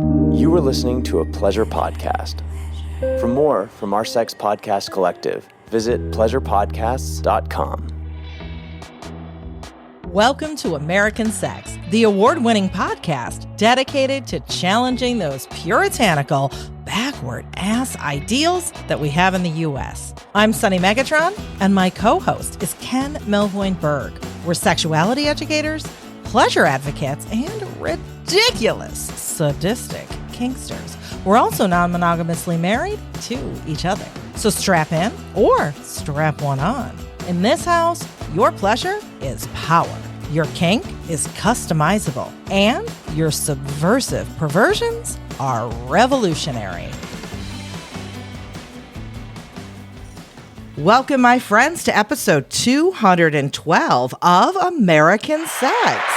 You are listening to a Pleasure Podcast. For more from our Sex Podcast Collective, visit pleasurepodcasts.com. Welcome to American Sex, the award-winning podcast dedicated to challenging those puritanical, backward-ass ideals that we have in the U.S. I'm Sunny Megatron, and my co-host is Ken Melvoin Berg. We're sexuality educators, pleasure advocates, and ridiculous, sadistic kinksters. We're also non-monogamously married to each other. So strap in or strap one on. In this house, your pleasure is power. Your kink is customizable. And your subversive perversions are revolutionary. Welcome, my friends, to episode 212 of American Sex.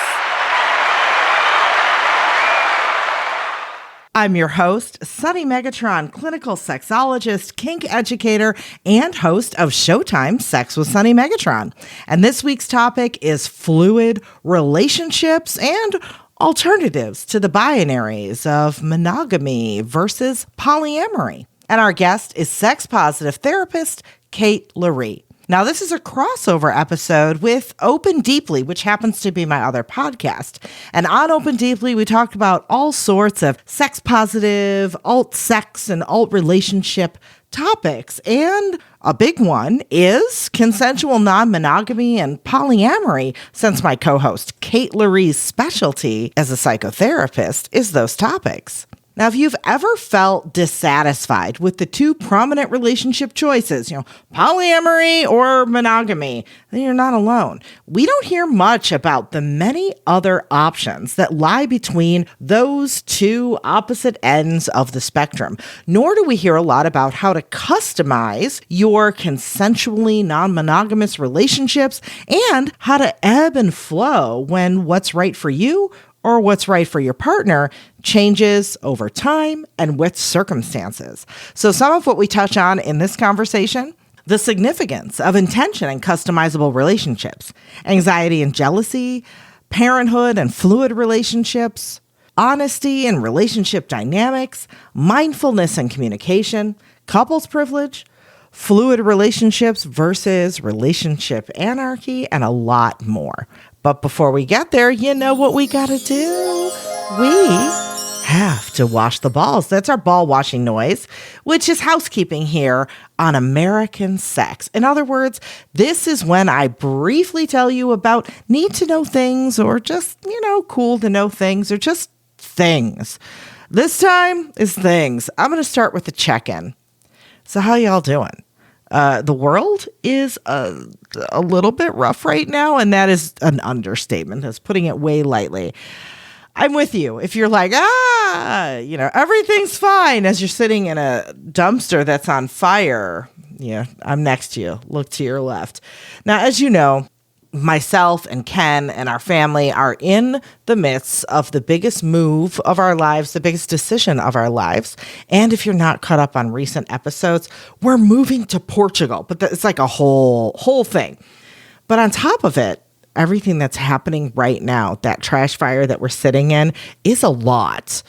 I'm your host, Sunny Megatron, clinical sexologist, kink educator, and host of Showtime Sex with Sunny Megatron. And this week's topic is fluid relationships and alternatives to the binaries of monogamy versus polyamory. And our guest is sex-positive therapist Kate Loree. Now, this is a crossover episode with Open Deeply, which happens to be my other podcast. And on Open Deeply, we talked about all sorts of sex-positive, alt-sex, and alt-relationship topics. And a big one is consensual non-monogamy and polyamory, since my co-host Kate Loree's specialty as a psychotherapist is those topics. Now, if you've ever felt dissatisfied with the two prominent relationship choices, polyamory or monogamy, then you're not alone. We don't hear much about the many other options that lie between those two opposite ends of the spectrum, nor do we hear a lot about how to customize your consensually non-monogamous relationships and how to ebb and flow when what's right for you or what's right for your partner changes over time and with circumstances. So some of what we touch on in this conversation: the significance of intention and customizable relationships, anxiety and jealousy, parenthood and fluid relationships, honesty and relationship dynamics, mindfulness and communication, couples privilege, fluid relationships versus relationship anarchy, and a lot more. But before we get there, you know what we gotta do? We have to wash the balls. That's our ball washing noise, which is housekeeping here on American Sex. In other words, this is when I briefly tell you about need to know things, or just, cool to know things, or just things. This time is things. I'm going to start with the check-in. So how y'all doing? The world is a little bit rough right now, and that is an understatement. That's putting it way lightly. I'm with you. If you're like, everything's fine as you're sitting in a dumpster that's on fire, I'm next to you. Look to your left. Now, as you know, myself and Ken and our family are in the midst of the biggest move of our lives, the biggest decision of our lives. And if you're not caught up on recent episodes, we're moving to Portugal, but it's like a whole thing. But on top of it, everything that's happening right now, that trash fire that we're sitting in, is a lot.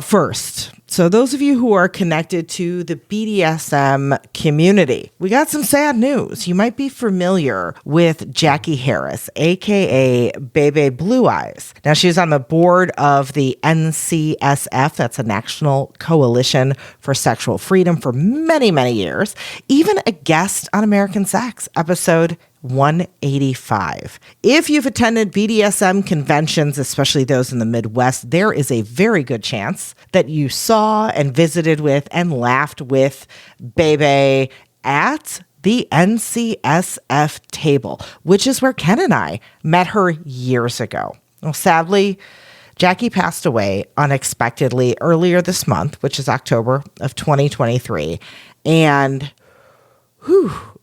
First, so those of you who are connected to the BDSM community, we got some sad news. You might be familiar with Jackie Harris, aka Bebe Blue Eyes. Now, she's on the board of the NCSF, that's a National Coalition for Sexual Freedom, for many, many years. Even a guest on American Sex, episode 185. If you've attended BDSM conventions, especially those in the Midwest, there is a very good chance that you saw and visited with and laughed with Bebe at the NCSF table, which is where Ken and I met her years ago. Well, sadly, Jackie passed away unexpectedly earlier this month, which is October of 2023. And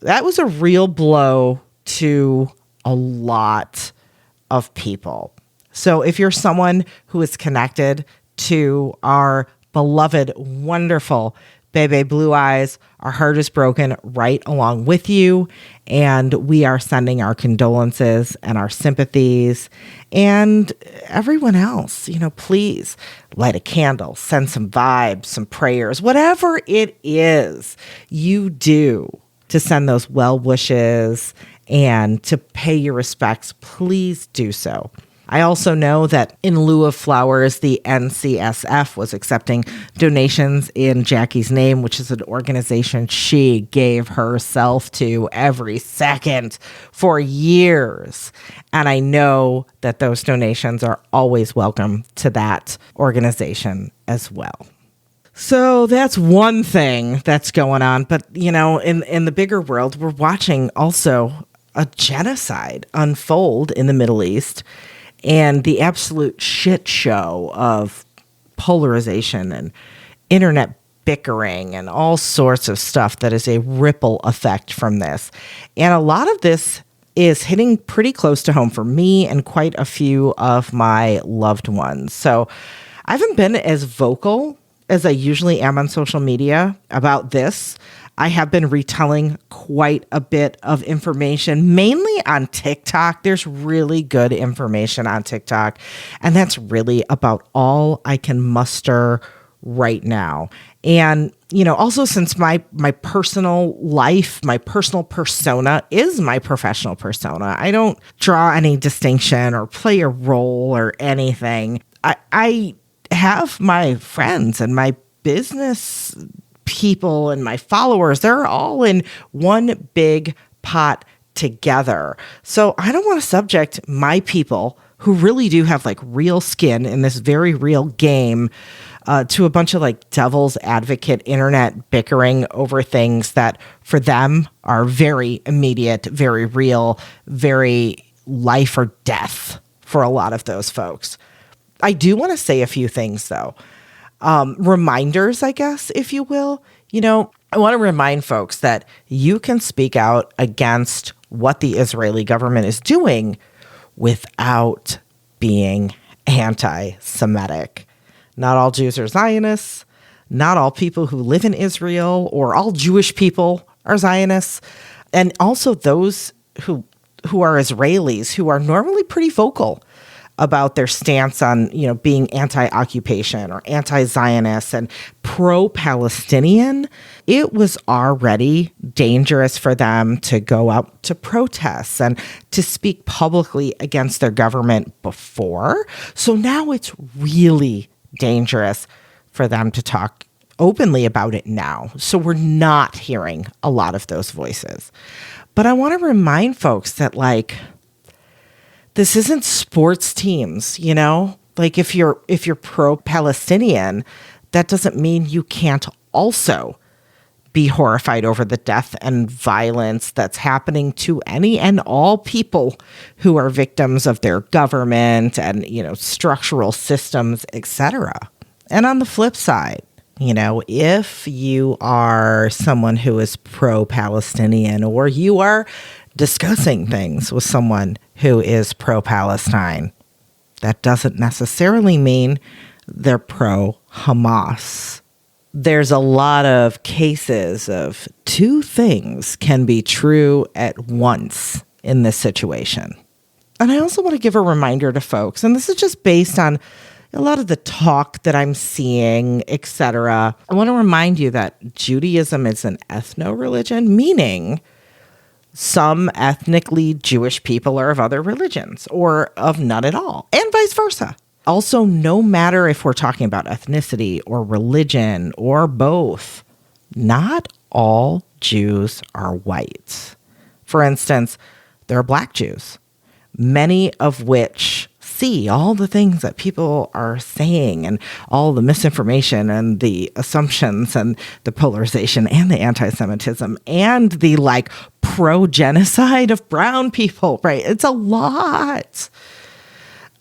that was a real blow to a lot of people. So if you're someone who is connected to our beloved, wonderful Bebe Blue Eyes, our heart is broken right along with you. And we are sending our condolences and our sympathies. And everyone else, please light a candle, send some vibes, some prayers, whatever it is you do to send those well wishes and to pay your respects, please do so. I also know that in lieu of flowers, the NCSF was accepting donations in Jackie's name, which is an organization she gave herself to every second for years. And I know that those donations are always welcome to that organization as well. So that's one thing that's going on. But, in the bigger world, we're watching also a genocide unfold in the Middle East. And the absolute shit show of polarization and internet bickering and all sorts of stuff that is a ripple effect from this. And a lot of this is hitting pretty close to home for me and quite a few of my loved ones. So I haven't been as vocal as I usually am on social media about this. I have been retelling quite a bit of information, mainly on TikTok. There's really good information on TikTok, and that's really about all I can muster right now. And, also since my personal life, my personal persona is my professional persona, I don't draw any distinction or play a role or anything. I have my friends and my business people and my followers, they're all in one big pot together. So I don't want to subject my people who really do have real skin in this very real game to a bunch of devil's advocate internet bickering over things that for them are very immediate, very real, very life or death for a lot of those folks. I do want to say a few things though. Reminders, I guess, if you will. I want to remind folks that you can speak out against what the Israeli government is doing without being anti-Semitic. Not all Jews are Zionists. Not all people who live in Israel or all Jewish people are Zionists. And also those who are Israelis who are normally pretty vocal about their stance on, being anti-occupation or anti-Zionist and pro-Palestinian, it was already dangerous for them to go out to protests and to speak publicly against their government before. So now it's really dangerous for them to talk openly about it now. So we're not hearing a lot of those voices. But I want to remind folks that this isn't sports teams, if you're pro-Palestinian, that doesn't mean you can't also be horrified over the death and violence that's happening to any and all people who are victims of their government and, structural systems, etc. And on the flip side, if you are someone who is pro-Palestinian or you are discussing things with someone who is pro-Palestine, that doesn't necessarily mean they're pro-Hamas. There's a lot of cases of two things can be true at once in this situation. And I also want to give a reminder to folks, and this is just based on a lot of the talk that I'm seeing, etc. I want to remind you that Judaism is an ethno-religion, meaning some ethnically Jewish people are of other religions or of none at all, and vice versa. Also, no matter if we're talking about ethnicity or religion or both, not all Jews are white. For instance, there are Black Jews, many of which see all the things that people are saying and all the misinformation and the assumptions and the polarization and the anti-Semitism and the pro-genocide of brown people, right? It's a lot.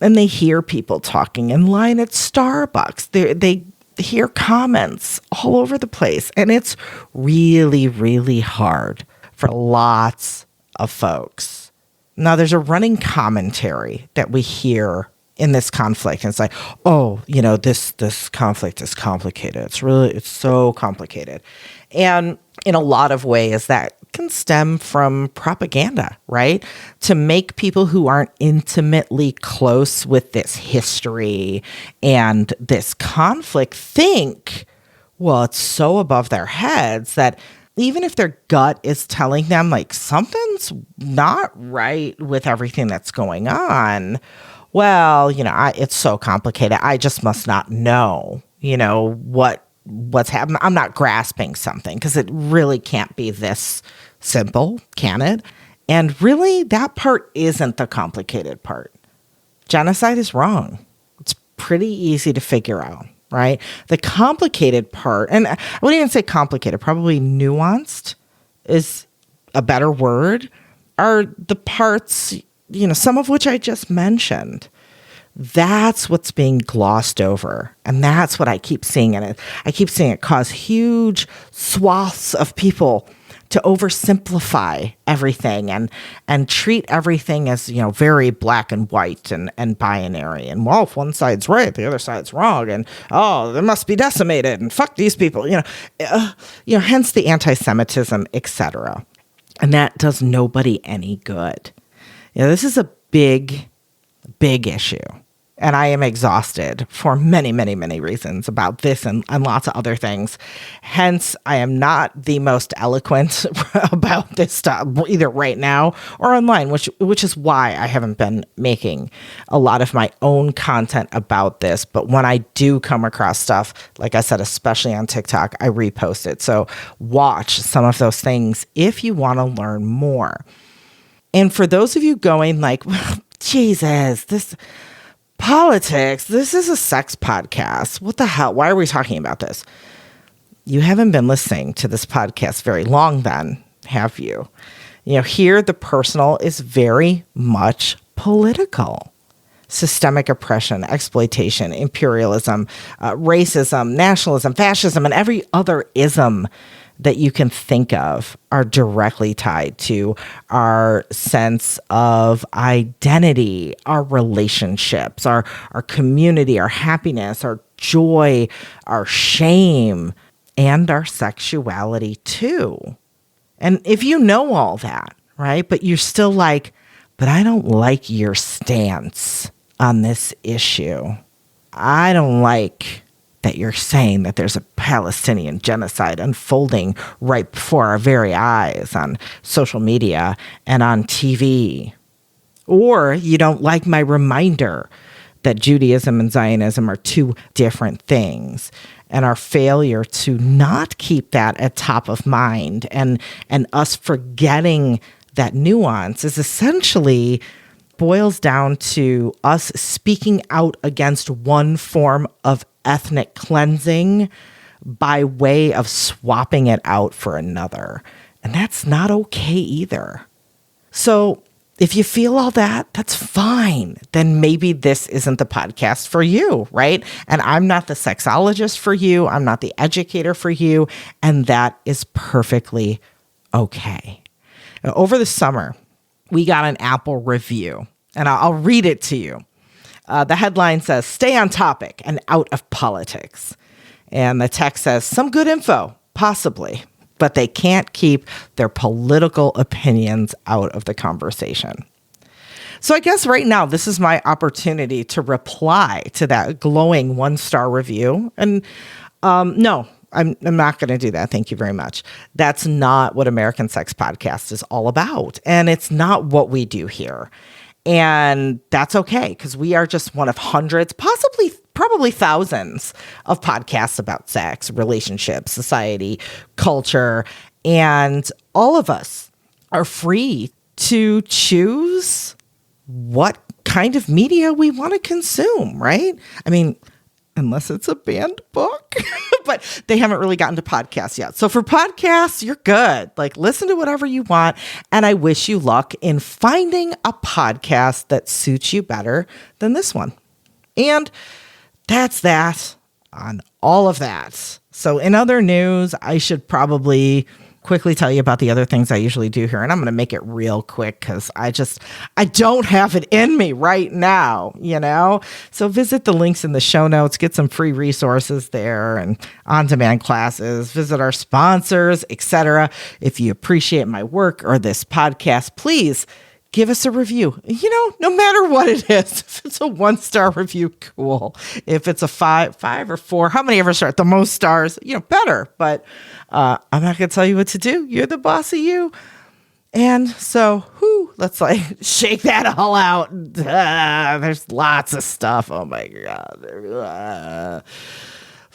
And they hear people talking in line at Starbucks. They hear comments all over the place. And it's really, really hard for lots of folks. Now, there's a running commentary that we hear in this conflict. And it's like, oh, this conflict is complicated. It's so complicated. And in a lot of ways that can stem from propaganda, right? To make people who aren't intimately close with this history and this conflict think, well, it's so above their heads that even if their gut is telling them like something's not right with everything that's going on, well, it's so complicated. I just must not know, what's happening. I'm not grasping something because it really can't be this simple, can it? And really, that part isn't the complicated part. Genocide is wrong. It's pretty easy to figure out, right? The complicated part, and I wouldn't even say complicated, probably nuanced is a better word, are the parts, some of which I just mentioned. That's what's being glossed over. And that's what I keep seeing in it. I keep seeing it cause huge swaths of people to oversimplify everything and treat everything as, very black and white and binary. And well, if one side's right, the other side's wrong. And they must be decimated and fuck these people, hence the anti-Semitism, etc. And that does nobody any good. This is a big issue. And I am exhausted for many, many, many reasons about this and lots of other things. Hence, I am not the most eloquent about this stuff, either right now or online, which is why I haven't been making a lot of my own content about this. But when I do come across stuff, like I said, especially on TikTok, I repost it. So watch some of those things if you want to learn more. And for those of you going like, Jesus, this politics, this is a sex podcast. What the hell? Why are we talking about this? You haven't been listening to this podcast very long then, have you? Here the personal is very much political. Systemic oppression, exploitation, imperialism, racism, nationalism, fascism, and every other ism that you can think of are directly tied to our sense of identity, our relationships, our community, our happiness, our joy, our shame, and our sexuality too. And if you know all that, right, but you're still like, but I don't like your stance on this issue. I don't like that you're saying that there's a Palestinian genocide unfolding right before our very eyes on social media and on TV. Or you don't like my reminder that Judaism and Zionism are two different things, and our failure to not keep that at top of mind and us forgetting that nuance is essentially boils down to us speaking out against one form of ethnic cleansing by way of swapping it out for another. And that's not okay either. So if you feel all that, that's fine. Then maybe this isn't the podcast for you, right? And I'm not the sexologist for you. I'm not the educator for you. And that is perfectly okay. Now, over the summer, we got an Apple review, and I'll read it to you. The headline says, "Stay on topic and out of politics." And the text says, "Some good info, possibly, but they can't keep their political opinions out of the conversation." So I guess right now, this is my opportunity to reply to that glowing 1-star review. And no, I'm not going to do that. Thank you very much. That's not what American Sex Podcast is all about. And it's not what we do here. And that's okay, because we are just one of hundreds, probably thousands of podcasts about sex, relationships, society, culture, and all of us are free to choose what kind of media we want to consume, right? I mean, unless it's a banned book, but they haven't really gotten to podcasts yet. So for podcasts, you're good. Like, listen to whatever you want. And I wish you luck in finding a podcast that suits you better than this one. And that's that on all of that. So in other news, I should probably quickly tell you about the other things I usually do here. And I'm going to make it real quick because I don't have it in me right now, So visit the links in the show notes, get some free resources there and on-demand classes, visit our sponsors, etc. If you appreciate my work or this podcast, please give us a review. No matter what it is, if it's a 1-star review, cool. If it's a five or 4, how many ever start? The most stars, better. But I'm not going to tell you what to do. You're the boss of you. And so, let's shake that all out. There's lots of stuff. Oh my God.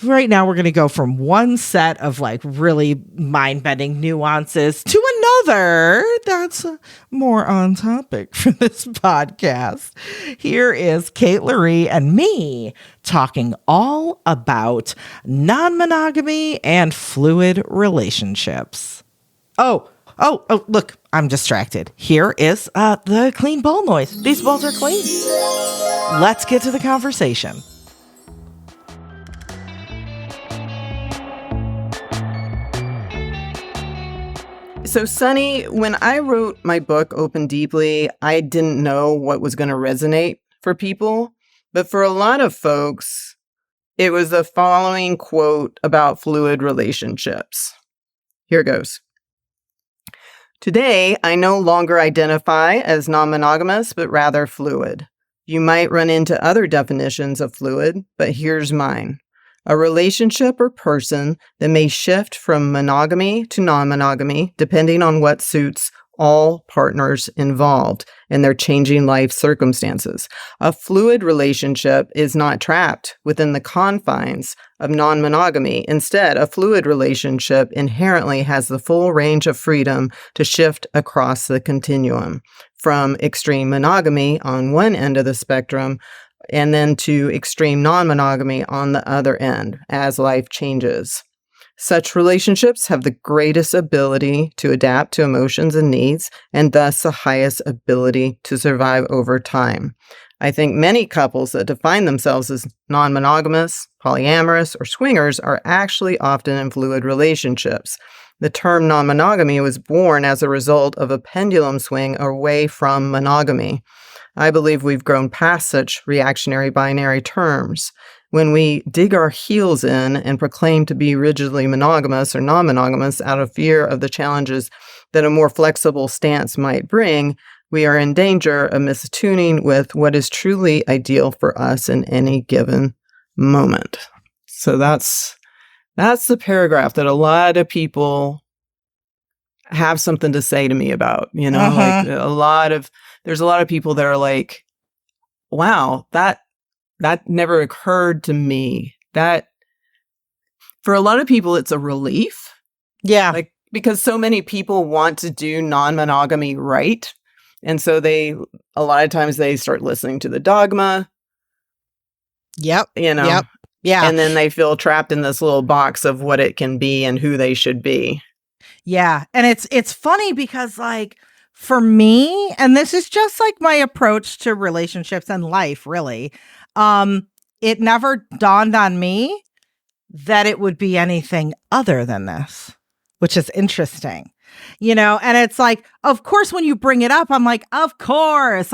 Right now, we're going to go from one set of really mind-bending nuances to another that's more on topic for this podcast. Here is Kate Loree and me talking all about non-monogamy and fluid relationships. Oh, look, I'm distracted. Here is the clean bowl noise. These bowls are clean. Let's get to the conversation. So, Sunny, when I wrote my book, Open Deeply, I didn't know what was going to resonate for people. But for a lot of folks, it was the following quote about fluid relationships. Here goes. Today, I no longer identify as non-monogamous, but rather fluid. You might run into other definitions of fluid, but here's mine. A relationship or person that may shift from monogamy to non-monogamy, depending on what suits all partners involved and their changing life circumstances. A fluid relationship is not trapped within the confines of non-monogamy. Instead, a fluid relationship inherently has the full range of freedom to shift across the continuum, from extreme monogamy on one end of the spectrum and then to extreme non-monogamy on the other end as life changes. Such relationships have the greatest ability to adapt to emotions and needs, and thus the highest ability to survive over time. I think many couples that define themselves as non-monogamous, polyamorous, or swingers are actually often in fluid relationships. The term non-monogamy was born as a result of a pendulum swing away from monogamy. I believe we've grown past such reactionary binary terms. When we dig our heels in and proclaim to be rigidly monogamous or non-monogamous out of fear of the challenges that a more flexible stance might bring, we are in danger of misattuning with what is truly ideal for us in any given moment. So that's the paragraph that a lot of people have something to say to me about, there's a lot of people that are like, wow, that never occurred to me. That for a lot of people, it's a relief. Yeah. Because so many people want to do non-monogamy right. And so a lot of times they start listening to the dogma. Yep. Yep. Yeah. And then they feel trapped in this little box of what it can be and who they should be. Yeah. And it's funny because for me, and this is just my approach to relationships and life, really, it never dawned on me that it would be anything other than this, which is interesting, and it's of course, when you bring it up, I'm of course,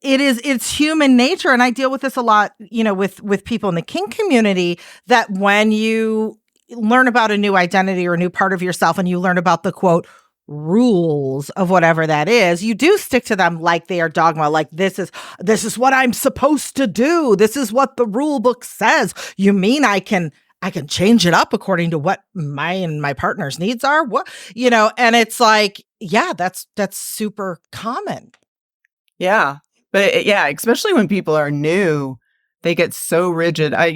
it's human nature. And I deal with this a lot, with people in the kink community, that when you learn about a new identity or a new part of yourself and you learn about the quote rules of whatever that is, you do stick to them like they are dogma. This is what I'm supposed to do. This is what the rule book says. You mean I can change it up according to what my partner's needs are? What, and it's yeah, that's super common. Yeah. But especially when people are new, they get so rigid. I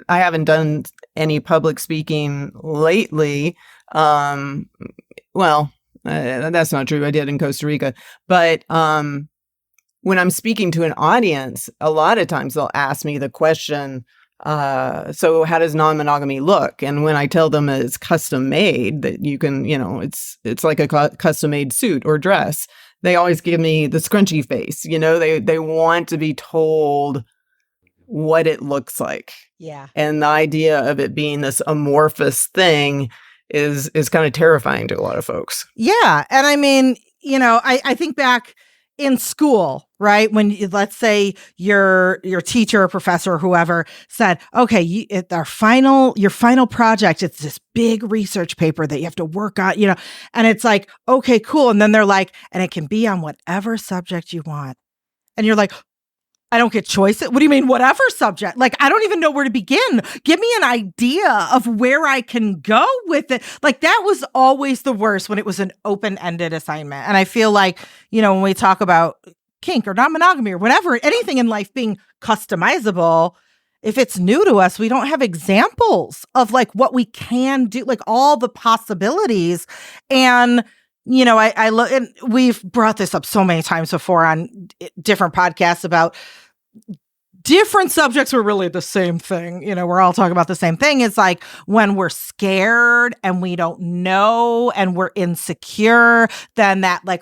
haven't done any public speaking lately. That's not true. I did in Costa Rica. But when I'm speaking to an audience, a lot of times they'll ask me the question, so how does non-monogamy look? And when I tell them it's custom made, that you can, it's like a custom made suit or dress, they always give me the scrunchy face. They want to be told what it looks like. Yeah. And the idea of it being this amorphous thing is kind of terrifying to a lot of folks. Yeah. And I mean, I think back in school, right? When let's say your teacher or professor or whoever said, okay, your final project, it's this big research paper that you have to work on, and it's like, okay, cool. And then they're like, and it can be on whatever subject you want. And you're like, I don't get choice. What do you mean, whatever subject? Like, I don't even know where to begin. Give me an idea of where I can go with it. Like, that was always the worst when it was an open-ended assignment. And I feel like, when we talk about kink or non-monogamy or whatever, anything in life being customizable, if it's new to us, we don't have examples of like what we can do, like all the possibilities. And I look, and we've brought this up so many times before on different podcasts about different subjects were really the same thing. We're all talking about the same thing. It's like when we're scared and we don't know and we're insecure, then that like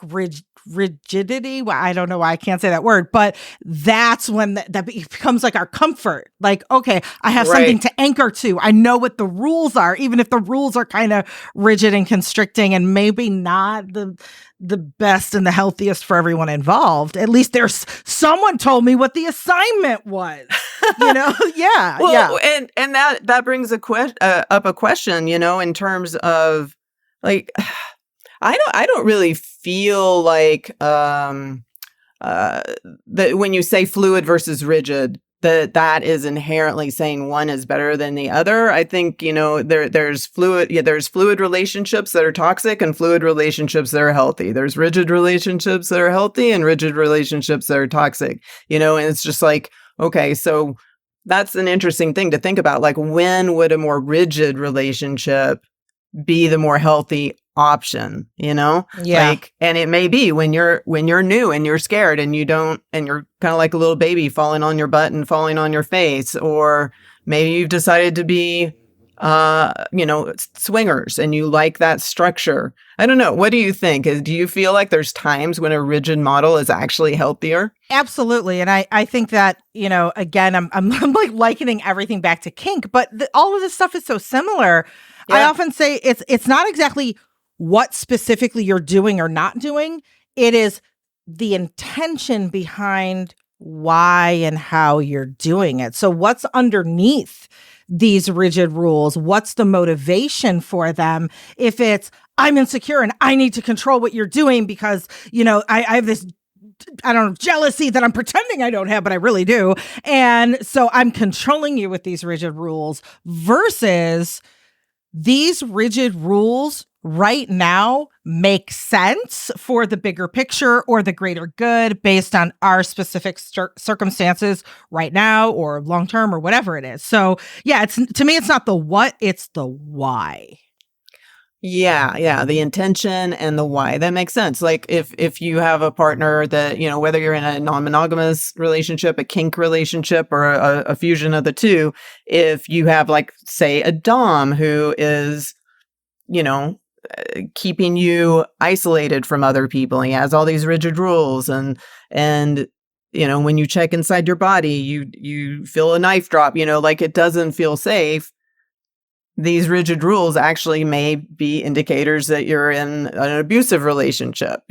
rigidity. Well, I don't know why I can't say that word, but that's when that becomes like our comfort. Like, okay, I have something to anchor to. I know what the rules are, even if the rules are kind of rigid and constricting and maybe not the best and the healthiest for everyone involved. At least there's someone told me what the assignment was. Yeah. Well, yeah. And that brings up a question, in terms of like, I don't really feel like that when you say fluid versus rigid, that is inherently saying one is better than the other. I think, there's fluid relationships that are toxic and fluid relationships that are healthy. There's rigid relationships that are healthy and rigid relationships that are toxic, and it's just like, okay, so that's an interesting thing to think about. Like, when would a more rigid relationship be the more healthy option, Yeah. Like, and it may be when you're new and you're scared and you're kind of like a little baby falling on your butt and falling on your face, or maybe you've decided to be, swingers and you like that structure. I don't know. What do you think? Do you feel like there's times when a rigid model is actually healthier? Absolutely. And I think that, again, I'm like likening everything back to kink, but all of this stuff is so similar. Yeah. I often say it's not exactly what specifically you're doing or not doing. It is the intention behind why and how you're doing it. So what's underneath these rigid rules? What's the motivation for them? If it's, I'm insecure and I need to control what you're doing because, I have this, I don't know, jealousy that I'm pretending I don't have, but I really do. And so I'm controlling you with these rigid rules versus these rigid rules right now make sense for the bigger picture or the greater good based on our specific circumstances right now or long term or whatever it is. So yeah, to me, it's not the what, it's the why. Yeah, the intention and the why. That makes sense. Like if you have a partner that, whether you're in a non-monogamous relationship, a kink relationship, or a fusion of the two, if you have like, say, a dom who is, keeping you isolated from other people, he has all these rigid rules and when you check inside your body, you feel a knife drop, like it doesn't feel safe. These rigid rules actually may be indicators that you're in an abusive relationship.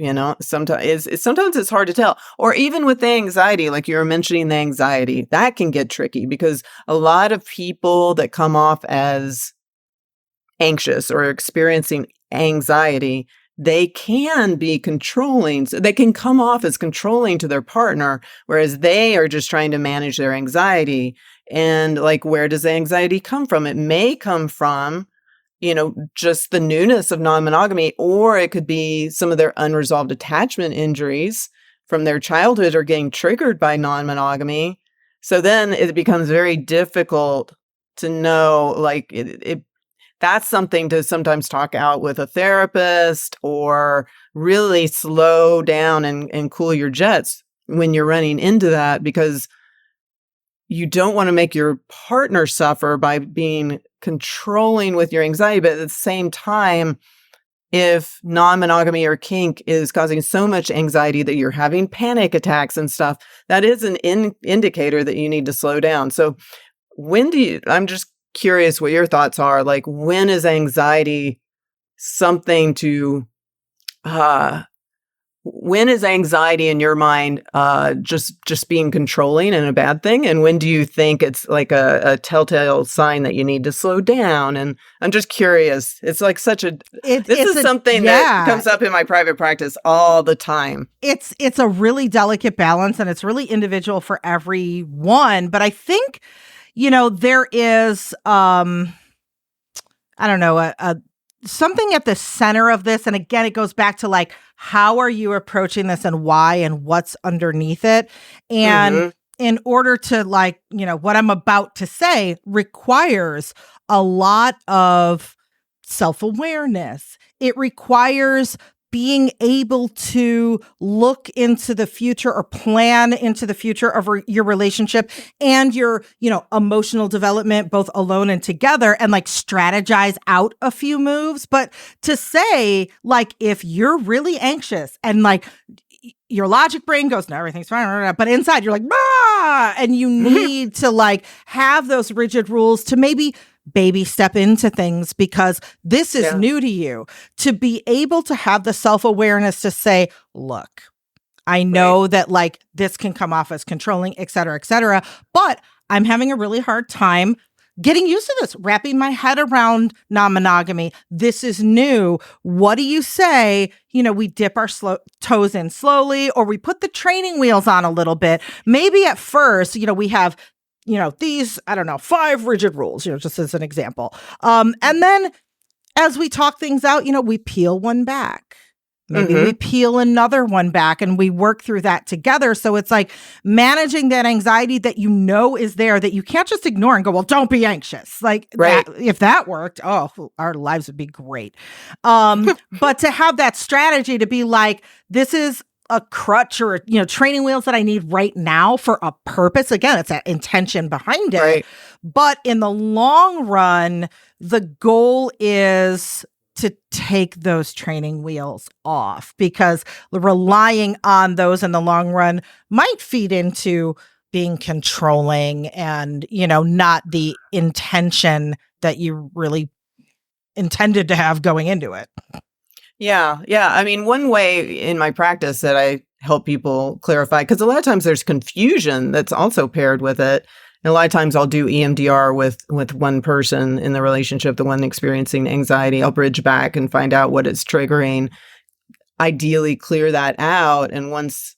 Sometimes it's hard to tell. Or even with the anxiety, like you were mentioning, the anxiety, that can get tricky because a lot of people that come off as anxious or experiencing anxiety, they can be controlling. So they can come off as controlling to their partner, whereas they are just trying to manage their anxiety. And like, where does the anxiety come from? It may come from, just the newness of non-monogamy, or it could be some of their unresolved attachment injuries from their childhood are getting triggered by non-monogamy. So then it becomes very difficult to know, like, that's something to sometimes talk out with a therapist or really slow down and cool your jets when you're running into that, because you don't want to make your partner suffer by being controlling with your anxiety. But at the same time, if non-monogamy or kink is causing so much anxiety that you're having panic attacks and stuff, that is an indicator that you need to slow down. So I'm just curious what your thoughts are. Like, when is anxiety something to, when is anxiety in your mind just being controlling and a bad thing? And when do you think it's like a telltale sign that you need to slow down? And I'm just curious. It's like something that comes up in my private practice all the time. It's a really delicate balance, and it's really individual for everyone. But I think, there is, I don't know, something at the center of this. And again, it goes back to like, how are you approaching this and why and what's underneath it? And in order to like, what I'm about to say requires a lot of self-awareness. It requires being able to look into the future or plan into the future of your relationship and your, emotional development, both alone and together, and like strategize out a few moves. But to say, like, if you're really anxious and like your logic brain goes, no, everything's fine, but inside you're like, bah! And you need to like have those rigid rules to maybe baby step into things, because this is new to you, to be able to have the self-awareness to say, look, I know that like this can come off as controlling, et cetera, but I'm having a really hard time getting used to this, wrapping my head around non-monogamy. This is new. What do you say? We dip our toes in slowly, or we put the training wheels on a little bit. Maybe at first, we have these, 5 rigid rules, just as an example. And then as we talk things out, we peel one back. Maybe we peel another one back, and we work through that together. So it's like managing that anxiety that is there, that you can't just ignore and go, well, don't be anxious. Like if that worked, our lives would be great. But to have that strategy to be like, this is a crutch or, training wheels that I need right now for a purpose. Again, it's that intention behind it. Right. But in the long run, the goal is to take those training wheels off, because relying on those in the long run might feed into being controlling and, not the intention that you really intended to have going into it. Yeah. I mean, one way in my practice that I help people clarify, because a lot of times there's confusion that's also paired with it. And a lot of times I'll do EMDR with one person in the relationship, the one experiencing anxiety. I'll bridge back and find out what it's triggering. Ideally clear that out. And once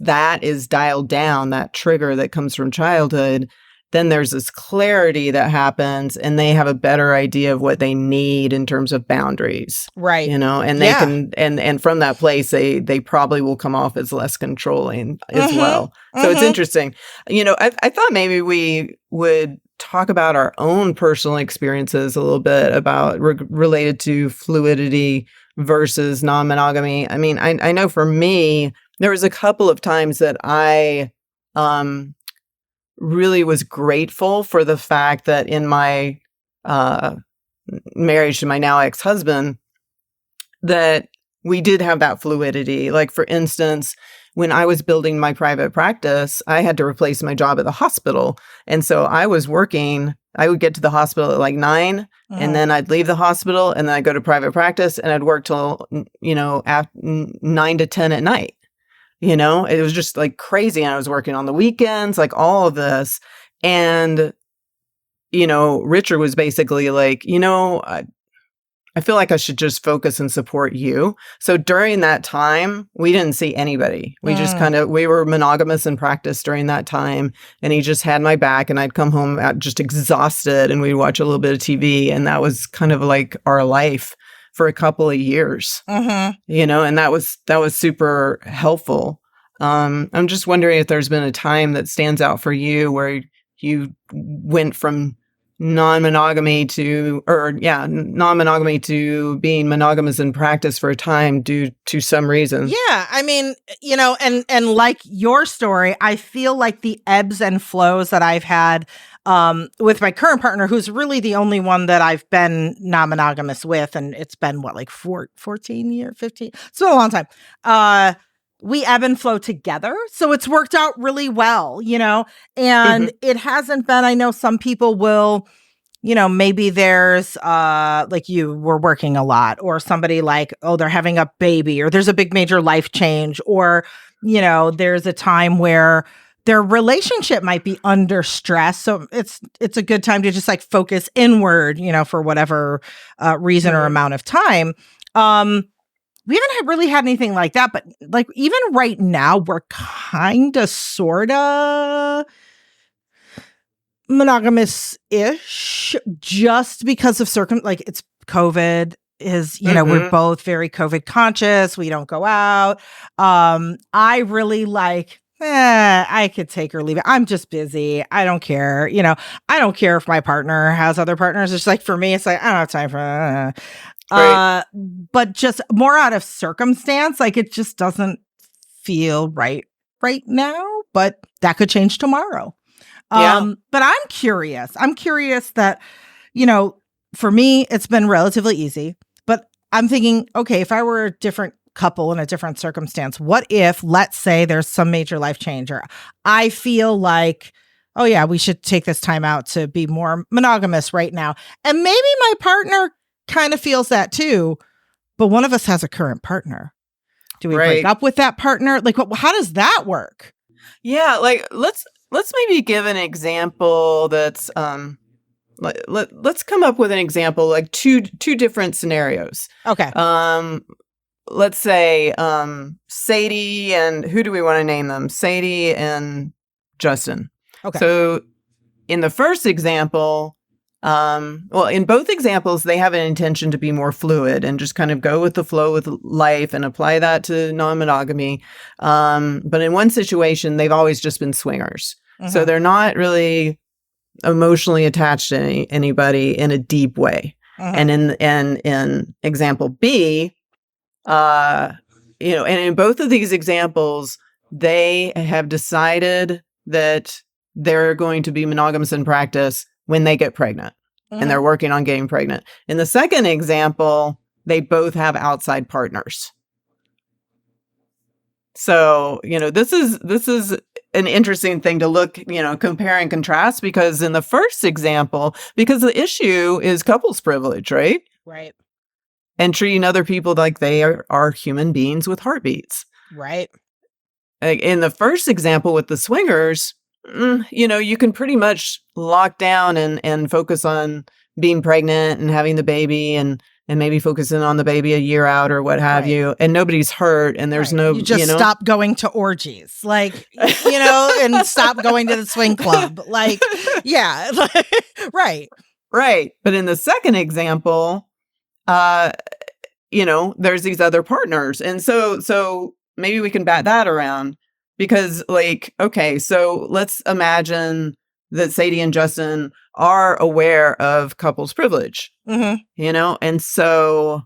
that is dialed down, that trigger that comes from childhood, then there's this clarity that happens, and they have a better idea of what they need in terms of boundaries. Right. And they can, and from that place, they probably will come off as less controlling as well. So it's interesting. I thought maybe we would talk about our own personal experiences a little bit about related to fluidity versus non-monogamy. I mean, I know for me, there was a couple of times that I, really was grateful for the fact that in my marriage to my now ex-husband, that we did have that fluidity. Like, for instance, when I was building my private practice, I had to replace my job at the hospital. And so I was working, I would get to the hospital at like 9, and then I'd leave the hospital, and then I'd go to private practice, and I'd work till, 9 to 10 at night. It was just like crazy. And I was working on the weekends, like all of this. And, Richard was basically like, I feel like I should just focus and support you. So during that time, we didn't see anybody. We just we were monogamous in practice during that time. And he just had my back, and I'd come home just exhausted, and we'd watch a little bit of TV. And that was kind of like our life for a couple of years, and that was super helpful. I'm just wondering if there's been a time that stands out for you where you went from non-monogamy to being monogamous in practice for a time due to some reason. Yeah. I mean, and like your story, I feel like the ebbs and flows that I've had with my current partner, who's really the only one that I've been non-monogamous with. And it's been 14 years, 15. It's been a long time. We ebb and flow together. So it's worked out really well, and it hasn't been, I know some people will maybe there's like you were working a lot, or somebody like, oh, they're having a baby, or there's a big major life change, or, there's a time where their relationship might be under stress. So it's a good time to just like focus inward, for whatever reason or amount of time. We haven't really had anything like that, but like even right now, we're kind of sort of monogamous-ish, just because of like it's COVID is, we're both very COVID conscious. We don't go out. I really like, I could take or leave it. I'm just busy. I don't care. I don't care if my partner has other partners. It's like, for me, it's like, I don't have time for Right. but just more out of circumstance, like it just doesn't feel right now, but that could change tomorrow. Yeah. But I'm curious that, for me, it's been relatively easy, but I'm thinking, okay, if I were a different couple in a different circumstance, what if, let's say there's some major life change, or I feel like, oh yeah, we should take this time out to be more monogamous right now. And maybe my partner kind of feels that too, but one of us has a current partner. Do we break up with that partner? Like, how does that work? Yeah, like let's maybe give an example that's let's come up with an example, like two different scenarios. Okay. Let's say Sadie and, who do we want to name them? Sadie and Justin. Okay. So in the first example, in both examples, they have an intention to be more fluid and just kind of go with the flow with life and apply that to non-monogamy. But in one situation, they've always just been swingers. Mm-hmm. So they're not really emotionally attached to anybody in a deep way. Mm-hmm. And in example B, and in both of these examples, they have decided that they're going to be monogamous in practice when they get pregnant, and they're working on getting pregnant. In the second example, they both have outside partners. So, this is an interesting thing to look, compare and contrast, because in the first example, because the issue is couples privilege, right? Right. And treating other people like they are human beings with heartbeats. Right. In the first example with the swingers, you can pretty much lock down and focus on being pregnant and having the baby, and maybe focusing on the baby a year out or what have you, and nobody's hurt, and there's no, you just stop going to orgies, like, and stop going to the swing club. Like, yeah. Right. Right. But in the second example, there's these other partners. And so maybe we can bat that around. Because, like, okay, so let's imagine that Sadie and Justin are aware of couples privilege, and so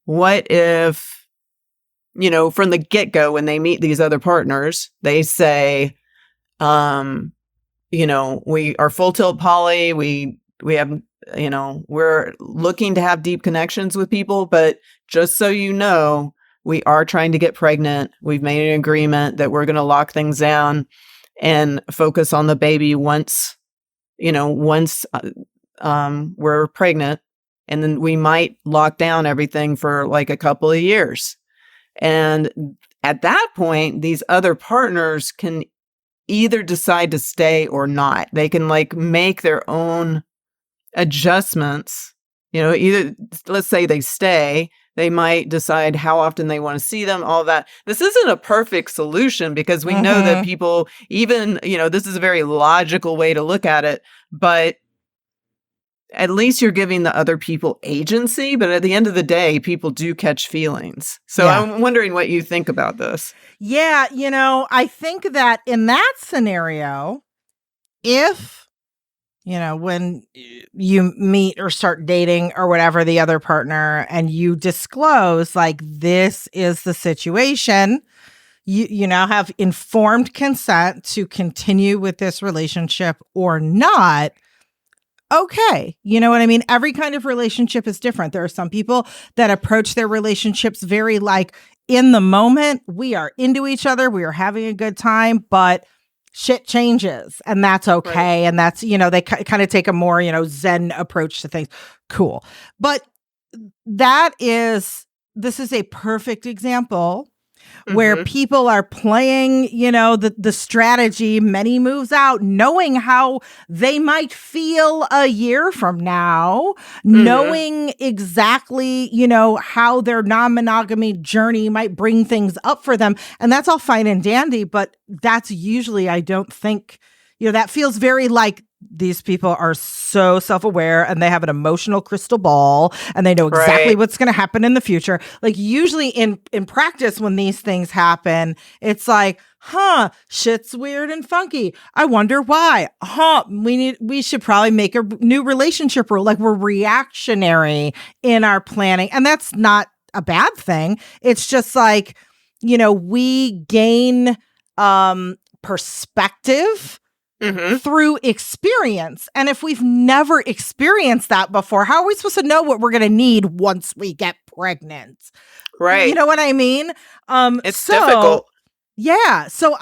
what if, from the get-go, when they meet these other partners, they say, we are full tilt poly, we have, we're looking to have deep connections with people, but just so you know, we are trying to get pregnant. We've made an agreement that we're going to lock things down and focus on the baby once we're pregnant. And then we might lock down everything for like a couple of years. And at that point, these other partners can either decide to stay or not. They can like make their own adjustments. Either, let's say they stay, they might decide how often they want to see them, all that. This isn't a perfect solution, because we know that people, even, this is a very logical way to look at it, but at least you're giving the other people agency. But at the end of the day, people do catch feelings. So I'm wondering what you think about this. Yeah. I think that in that scenario, if, when you meet or start dating or whatever the other partner, and you disclose like, this is the situation, you now have informed consent to continue with this relationship or not. Okay. You know what I mean? Every kind of relationship is different. There are some people that approach their relationships very like, in the moment, we are into each other, we are having a good time, but shit changes, and that's okay. Right. And that's, they kind of take a more, Zen approach to things. Cool. But this is a perfect example where people are playing, the strategy many moves out, knowing how they might feel a year from now, knowing exactly, how their non-monogamy journey might bring things up for them. And that's all fine and dandy, but that's usually, I don't think, that feels very like these people are so self-aware and they have an emotional crystal ball and they know exactly what's going to happen in the future. Like usually in practice, when these things happen, it's like, shit's weird and funky. I wonder why. We should probably make a new relationship rule. Like we're reactionary in our planning. And that's not a bad thing. It's just like, we gain perspective through experience. And if we've never experienced that before, how are we supposed to know what we're going to need once we get pregnant? Right. You know what I mean? It's difficult. Yeah. So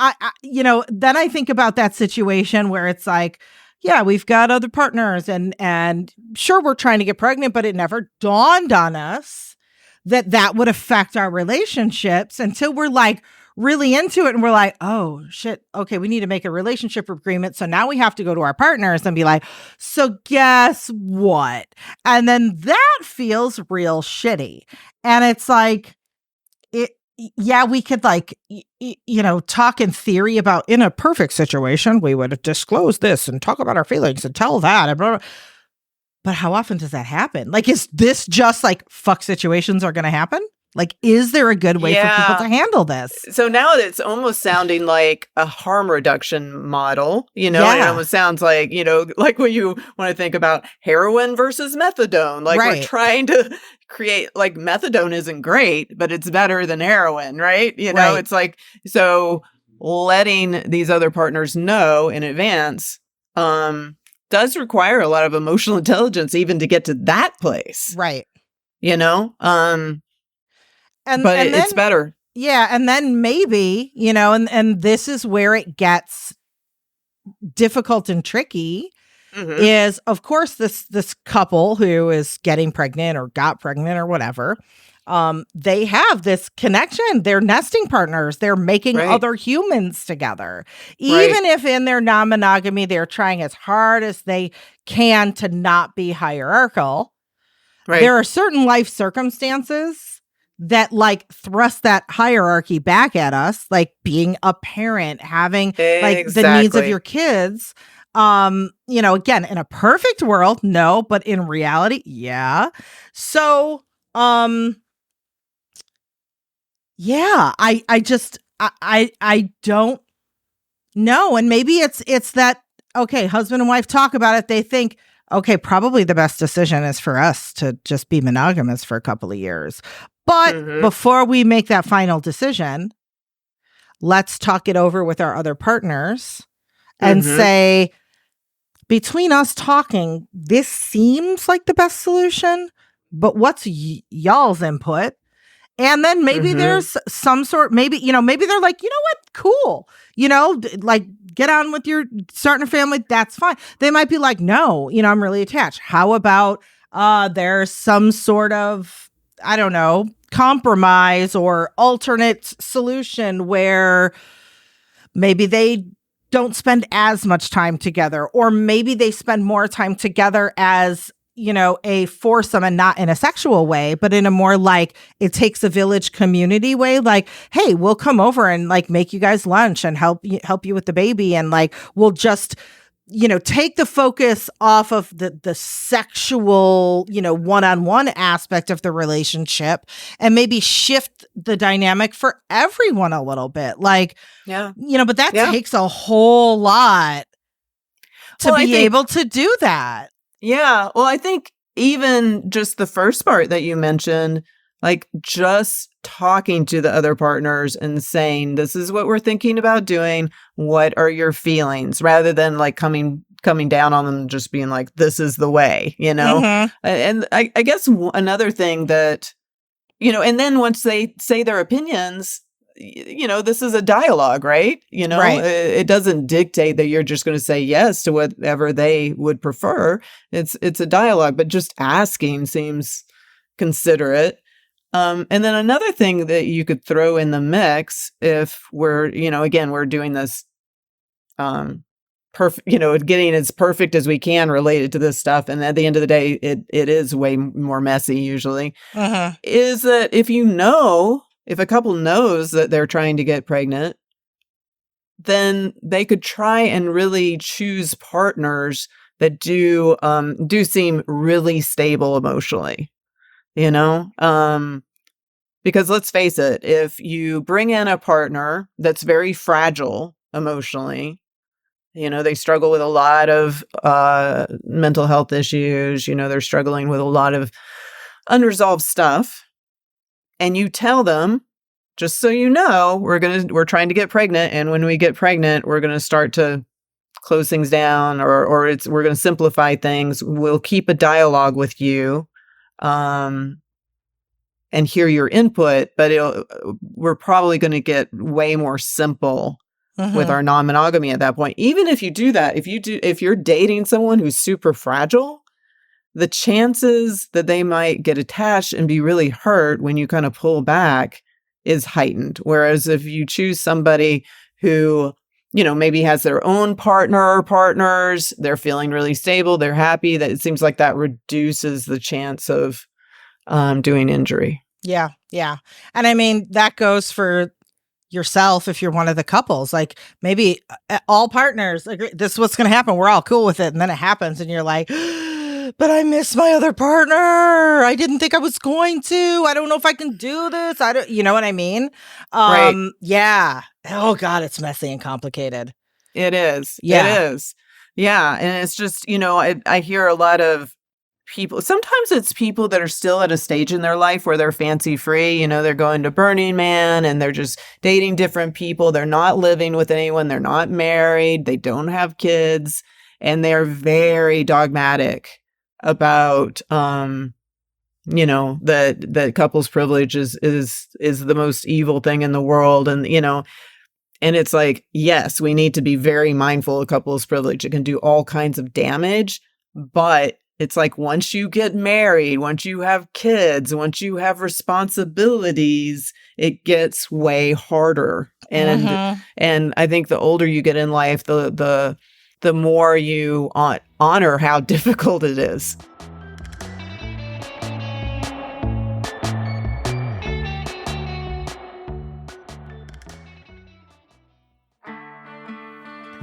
then I think about that situation where it's like, yeah, we've got other partners and sure, we're trying to get pregnant, but it never dawned on us that would affect our relationships until we're like, really into it and we're like, oh shit, okay, we need to make a relationship agreement. So now we have to go to our partners and be like, so guess what? And then that feels real shitty. And it's like, we could like, talk in theory about in a perfect situation, we would disclose this and talk about our feelings and tell that. And blah, blah. But how often does that happen? Like, is this just like fuck situations are going to happen? Like, is there a good way for people to handle this? So now it's almost sounding like a harm reduction model, It almost sounds like, like when you want to think about heroin versus methadone, like we're trying to create, like methadone isn't great, but it's better than heroin, right? It's like, so letting these other partners know in advance, does require a lot of emotional intelligence even to get to that place. Right. But then, it's better. Yeah. And then maybe, and this is where it gets difficult and tricky is, of course, this couple who is getting pregnant or got pregnant or whatever, they have this connection. They're nesting partners. They're making other humans together. Even if in their non-monogamy, they're trying as hard as they can to not be hierarchical. There are certain life circumstances that like thrust that hierarchy back at us, like being a parent, having like the needs of your kids. Again, in a perfect world, no, but in reality, yeah. So, yeah, I don't know. And maybe it's that, okay, husband and wife talk about it. They think, okay, probably the best decision is for us to just be monogamous for a couple of years. But before we make that final decision, let's talk it over with our other partners and say, between us talking, this seems like the best solution, but what's y'all's input? And then maybe there's some sort, maybe they're like, you know what? Cool. Like get on with your starting a family. That's fine. They might be like, no, I'm really attached. How about there's some sort of, I don't know, compromise or alternate solution where maybe they don't spend as much time together, or maybe they spend more time together as, a foursome and not in a sexual way, but in a more like it takes a village community way. Like, hey, we'll come over and like make you guys lunch and help you with the baby. And like, we'll just, take the focus off of the sexual, one-on-one aspect of the relationship and maybe shift the dynamic for everyone a little bit. Like, but that takes a whole lot to be able to do that. Yeah. Well, I think even just the first part that you mentioned, like just talking to the other partners and saying, this is what we're thinking about doing. What are your feelings? Rather than like coming down on them and just being like, this is the way, And I guess another thing that, and then once they say their opinions, this is a dialogue, right? Right. It doesn't dictate that you're just going to say yes to whatever they would prefer. It's a dialogue, but just asking seems considerate. And then another thing that you could throw in the mix, if we're, again, we're doing this, perfect, getting as perfect as we can related to this stuff. And at the end of the day, it is way more messy usually, is that if a couple knows that they're trying to get pregnant, then they could try and really choose partners that do seem really stable emotionally, because let's face it, if you bring in a partner that's very fragile emotionally, they struggle with a lot of mental health issues, they're struggling with a lot of unresolved stuff, and you tell them, just so you know, we're trying to get pregnant, and when we get pregnant, we're going to start to close things down, or we're going to simplify things. We'll keep a dialogue with you, and hear your input, but we're probably going to get way more simple with our non-monogamy at that point. Even if you do that, if you're dating someone who's super fragile, the chances that they might get attached and be really hurt when you kind of pull back is heightened. Whereas if you choose somebody who, maybe has their own partner or partners, they're feeling really stable, they're happy, that it seems like that reduces the chance of doing injury. Yeah. Yeah. And I mean, that goes for yourself if you're one of the couples. Like maybe all partners agree this is what's going to happen. We're all cool with it. And then it happens and you're like, but I miss my other partner. I didn't think I was going to. I don't know if I can do this. You know what I mean? Right. Yeah. Oh God, it's messy and complicated. It is. Yeah. It is. Yeah. And it's just, I hear a lot of people, sometimes it's people that are still at a stage in their life where they're fancy free, they're going to Burning Man and they're just dating different people. They're not living with anyone. They're not married. They don't have kids, and they're very dogmatic about, that couples privilege is the most evil thing in the world. And, and it's like, yes, we need to be very mindful of couples privilege. It can do all kinds of damage, but it's like once you get married, once you have kids, once you have responsibilities, it gets way harder. And and I think the older you get in life, the more you honor how difficult it is.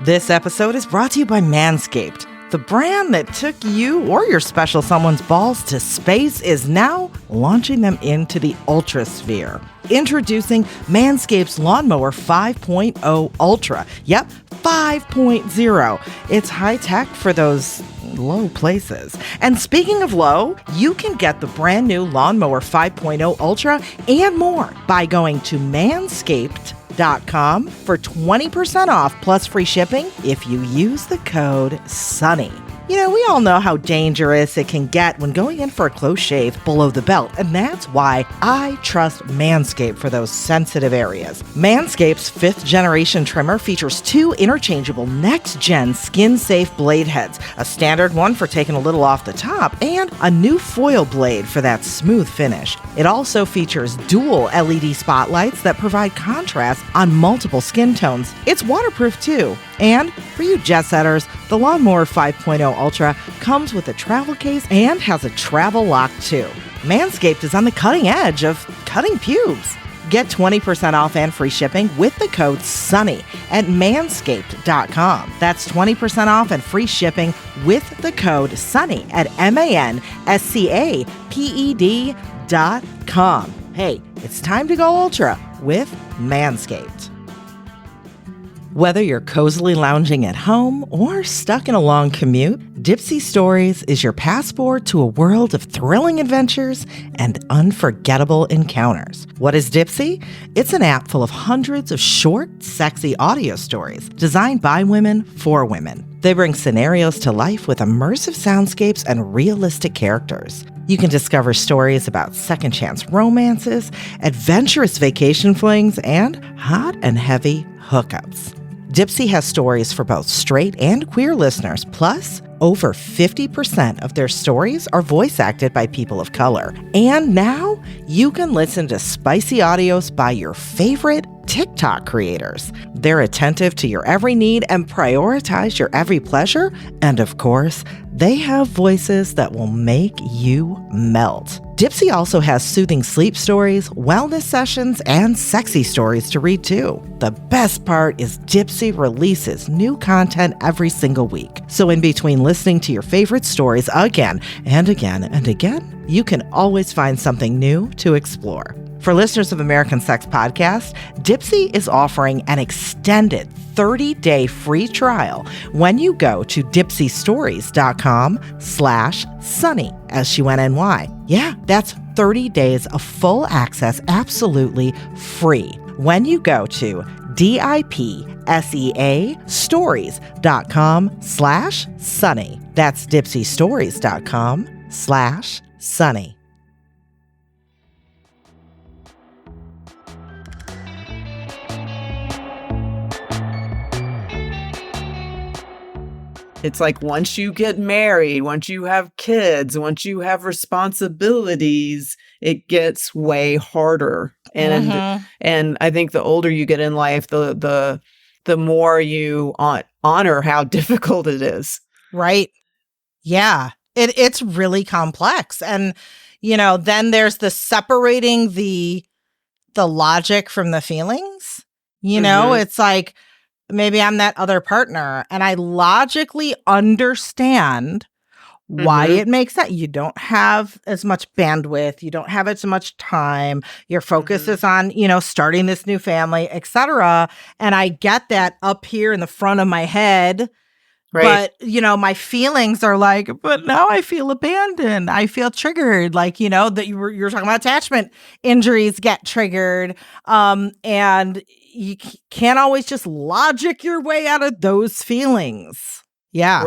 This episode is brought to you by Manscaped. The brand that took you or your special someone's balls to space is now launching them into the ultrasphere. Introducing Manscaped's Lawnmower 5.0 Ultra. Yep, 5.0. It's high tech for those low places. And speaking of low, you can get the brand new Lawnmower 5.0 Ultra and more by going to manscaped.com for 20% off plus free shipping if you use the code SUNNY. We all know how dangerous it can get when going in for a close shave below the belt, and that's why I trust Manscaped for those sensitive areas. Manscaped's 5th generation trimmer features 2 interchangeable next-gen skin-safe blade heads, a standard one for taking a little off the top, and a new foil blade for that smooth finish. It also features dual LED spotlights that provide contrast on multiple skin tones. It's waterproof too. And for you jet setters, the Lawnmower 5.0 Ultra comes with a travel case and has a travel lock too. Manscaped is on the cutting edge of cutting pubes. Get 20% off and free shipping with the code SUNNY at manscaped.com. That's 20% off and free shipping with the code SUNNY at manscaped.com. Hey, it's time to go ultra with Manscaped. Whether you're cozily lounging at home or stuck in a long commute, Dipsea Stories is your passport to a world of thrilling adventures and unforgettable encounters. What is Dipsea? It's an app full of hundreds of short, sexy audio stories designed by women for women. They bring scenarios to life with immersive soundscapes and realistic characters. You can discover stories about second chance romances, adventurous vacation flings, and hot and heavy hookups. DIPSE has stories for both straight and queer listeners, plus over 50% of their stories are voice acted by people of color. And now you can listen to spicy audios by your favorite TikTok creators. They're attentive to your every need and prioritize your every pleasure. And of course, they have voices that will make you melt. DIPSE also has soothing sleep stories, wellness sessions, and sexy stories to read too. The best part is DIPSE releases new content every single week. So in between listening to your favorite stories again and again and again, you can always find something new to explore. For listeners of American Sex Podcast, DIPSE is offering an extended 30-day free trial when you go to dipsestories.com/sunny, SUNNY. Yeah, that's 30 days of full access absolutely free when you go to dipseastories.com/sunny. That's dipseastories.com/sunny. It's like once you get married, once you have kids, once you have responsibilities, it gets way harder. And I think the older you get in life, the more you honor how difficult it is. Right. Yeah. It's really complex. And, then there's the separating the logic from the feelings. It's like, maybe I'm that other partner and I logically understand why it makes that. You don't have as much bandwidth. You don't have as much time. Your focus is on, starting this new family, etc. And I get that up here in the front of my head. Right. But, my feelings are like, but now I feel abandoned. I feel triggered. Like, that you're talking about attachment injuries get triggered. And you can't always just logic your way out of those feelings. Yeah.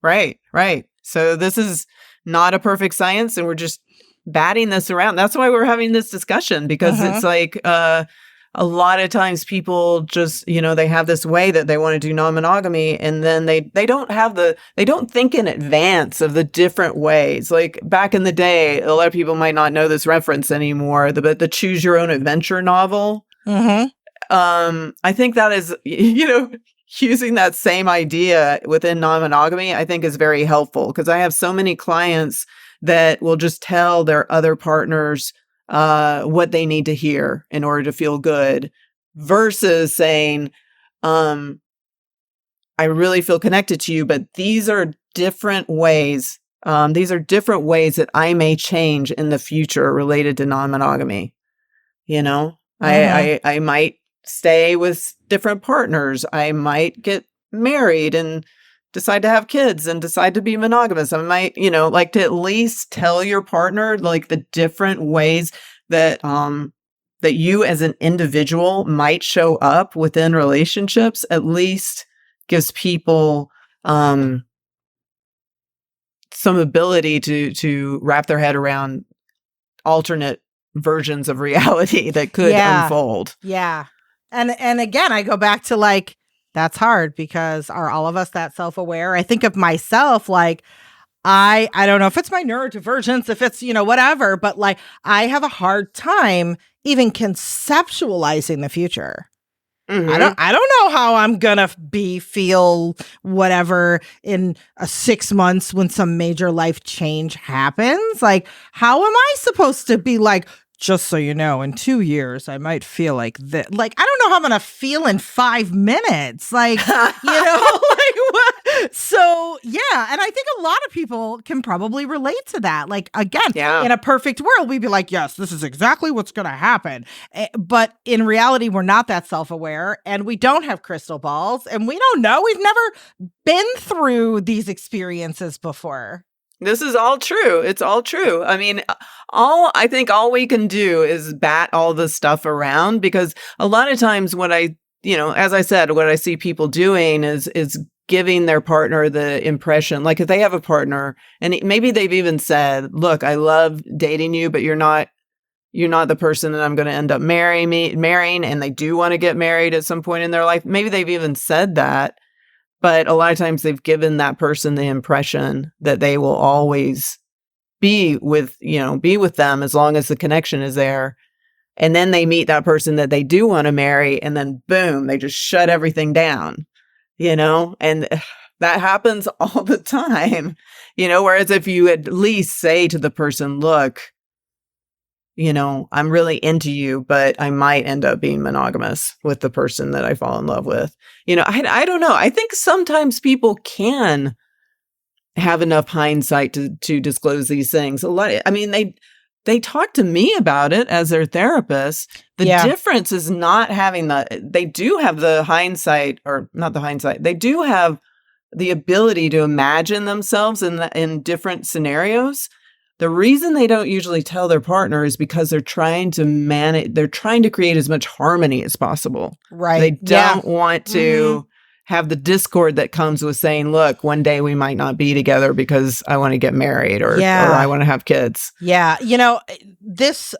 Right. So this is not a perfect science, and we're just batting this around. That's why we're having this discussion, because it's like a lot of times people just, they have this way that they want to do non-monogamy, and then they don't think in advance of the different ways. Like back in the day, a lot of people might not know this reference anymore, but the Choose Your Own Adventure novel. I think that is, using that same idea within non-monogamy, I think is very helpful, because I have so many clients that will just tell their other partners what they need to hear in order to feel good, versus saying, I really feel connected to you, but these are different ways. These are different ways that I may change in the future related to non-monogamy. I might stay with different partners. I might get married and decide to have kids and decide to be monogamous. I might, like to at least tell your partner like the different ways that that you as an individual might show up within relationships. At least gives people some ability to wrap their head around alternate versions of reality that could unfold. Yeah. And again, I go back to like, that's hard, because are all of us that self-aware? I think of myself like, I don't know if it's my neurodivergence, if it's, whatever, but like I have a hard time even conceptualizing the future. I don't know how I'm gonna feel whatever in 6 months when some major life change happens. Like, how am I supposed to be like, just so you know, in 2 years, I might feel like this. Like, I don't know how I'm going to feel in 5 minutes. Like, like what? So, yeah. And I think a lot of people can probably relate to that. Like, again, in a perfect world, we'd be like, yes, this is exactly what's going to happen. But in reality, we're not that self-aware, and we don't have crystal balls, and we don't know. We've never been through these experiences before. This is all true. It's all true. I mean, I think all we can do is bat all this stuff around, because a lot of times what as I said, what I see people doing is giving their partner the impression, like if they have a partner and maybe they've even said, look, I love dating you, but you're not the person that I'm going to end up marrying, and they do want to get married at some point in their life. Maybe they've even said that, but a lot of times they've given that person the impression that they will always be with them as long as the connection is there. And then they meet that person that they do want to marry, and then boom, they just shut everything down, and that happens all the time, whereas if you at least say to the person, look, I'm really into you, but I might end up being monogamous with the person that I fall in love with. I don't know. I think sometimes people can have enough hindsight to disclose these things. They talk to me about it as their therapist. The difference is not having they do have the hindsight, or not the hindsight. They do have the ability to imagine themselves in different scenarios. The reason they don't usually tell their partner is because they're trying to create as much harmony as possible. Right. They don't want to have the discord that comes with saying, look, one day we might not be together because I want to get married or I want to have kids. Yeah. This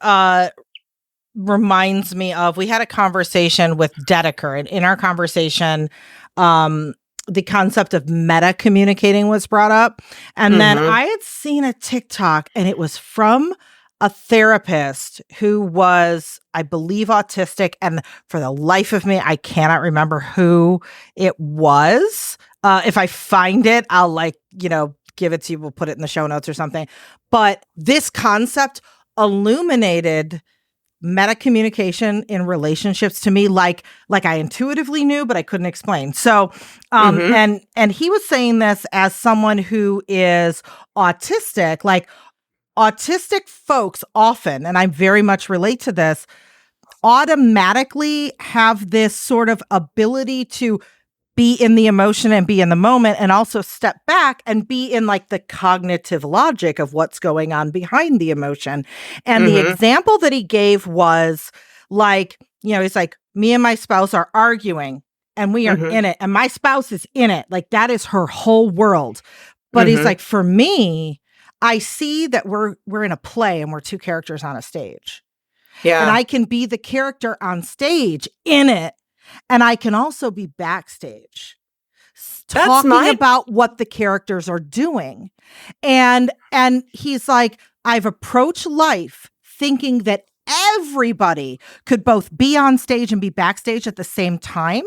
reminds me of, we had a conversation with Dedeker, and in our conversation, the concept of meta communicating was brought up. And then I had seen a TikTok, and it was from a therapist who was, I believe, autistic. And for the life of me, I cannot remember who it was. If I find it, I'll give it to you. We'll put it in the show notes or something. But this concept illuminated meta communication in relationships to me, like I intuitively knew, but I couldn't explain. So, and he was saying this as someone who is autistic, like autistic folks often, and I very much relate to this, automatically have this sort of ability to be in the emotion and be in the moment, and also step back and be in like the cognitive logic of what's going on behind the emotion. And the example that he gave was like, he's like, me and my spouse are arguing and we are in it, and my spouse is in it. Like that is her whole world. But he's like, for me, I see that we're in a play and we're two characters on a stage. Yeah. And I can be the character on stage in it. And I can also be backstage talking about what the characters are doing. And he's like, I've approached life thinking that everybody could both be on stage and be backstage at the same time.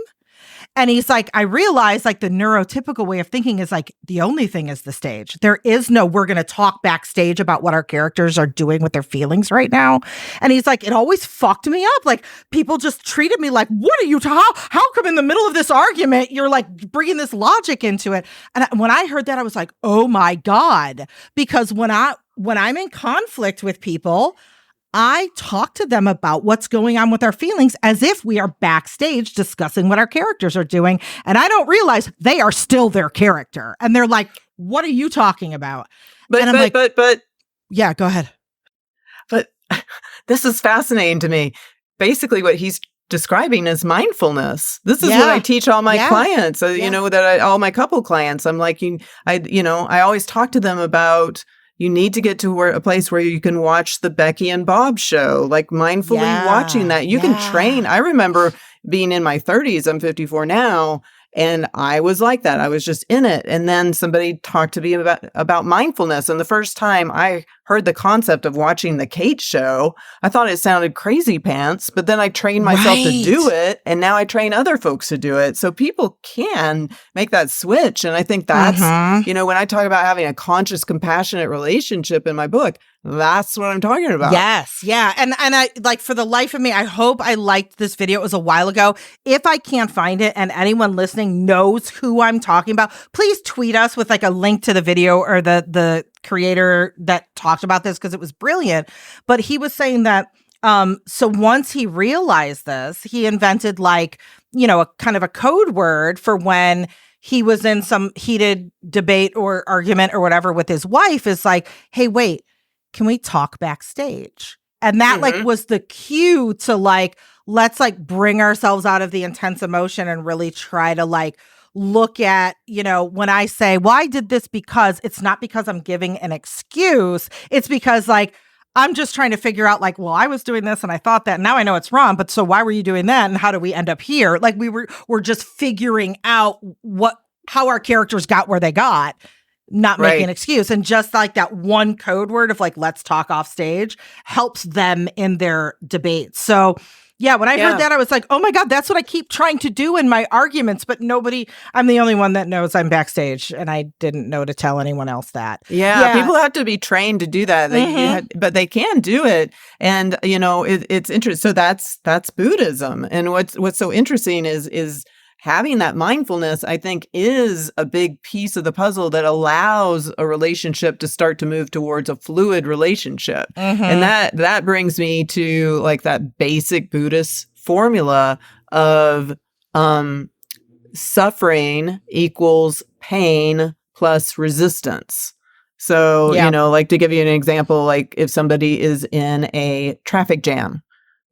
And he's like, I realize like the neurotypical way of thinking is like, the only thing is the stage. There is no, we're going to talk backstage about what our characters are doing with their feelings right now. And he's like, it always fucked me up. Like people just treated me like, what are you, how come in the middle of this argument, you're like bringing this logic into it? And when I heard that, I was like, oh my God, because when I'm in conflict with people, I talk to them about what's going on with our feelings as if we are backstage discussing what our characters are doing. And I don't realize they are still their character. And they're like, what are you talking about? But yeah, go ahead. But this is fascinating to me. Basically what he's describing is mindfulness. This is what I teach all my clients, all my couple clients. I'm like, I always talk to them about, you need to get to a place where you can watch the Becky and Bob show, like mindfully watching that. You can train. I remember being in my 30s, I'm 54 now, and I was like that. I was just in it. And then somebody talked to me about mindfulness. And the first time I heard the concept of watching the Kate show, I thought it sounded crazy pants, but then I trained myself to do it. And now I train other folks to do it. So people can make that switch. And I think that's, when I talk about having a conscious, compassionate relationship in my book, that's what I'm talking about. Yes. Yeah. And I like, for the life of me, I hope I liked this video. It was a while ago. If I can't find it and anyone listening knows who I'm talking about, please tweet us with like a link to the video or the creator that talked about this, because it was brilliant. But he was saying that so once he realized this, he invented like, a kind of a code word for when he was in some heated debate or argument or whatever with his wife, is like, hey, wait, can we talk backstage? And that like was the cue to like, let's like bring ourselves out of the intense emotion and really try to like look at, when I say, well, I did this because it's not because I'm giving an excuse. It's because like, I'm just trying to figure out like, well, I was doing this and I thought that, and now I know it's wrong, but so why were you doing that? And how do we end up here? Like we're just figuring out how our characters got where they got, not making an excuse. And just like that one code word of like, let's talk off stage helps them in their debates. So yeah, when I heard that, I was like, oh my God, that's what I keep trying to do in my arguments, but I'm the only one that knows I'm backstage, and I didn't know to tell anyone else that. Yeah, people have to be trained to do that, but they can do it. And, it's interesting. So that's Buddhism. And what's so interesting is having that mindfulness, I think, is a big piece of the puzzle that allows a relationship to start to move towards a fluid relationship. And that brings me to like that basic Buddhist formula of suffering equals pain plus resistance. So, like to give you an example, like if somebody is in a traffic jam,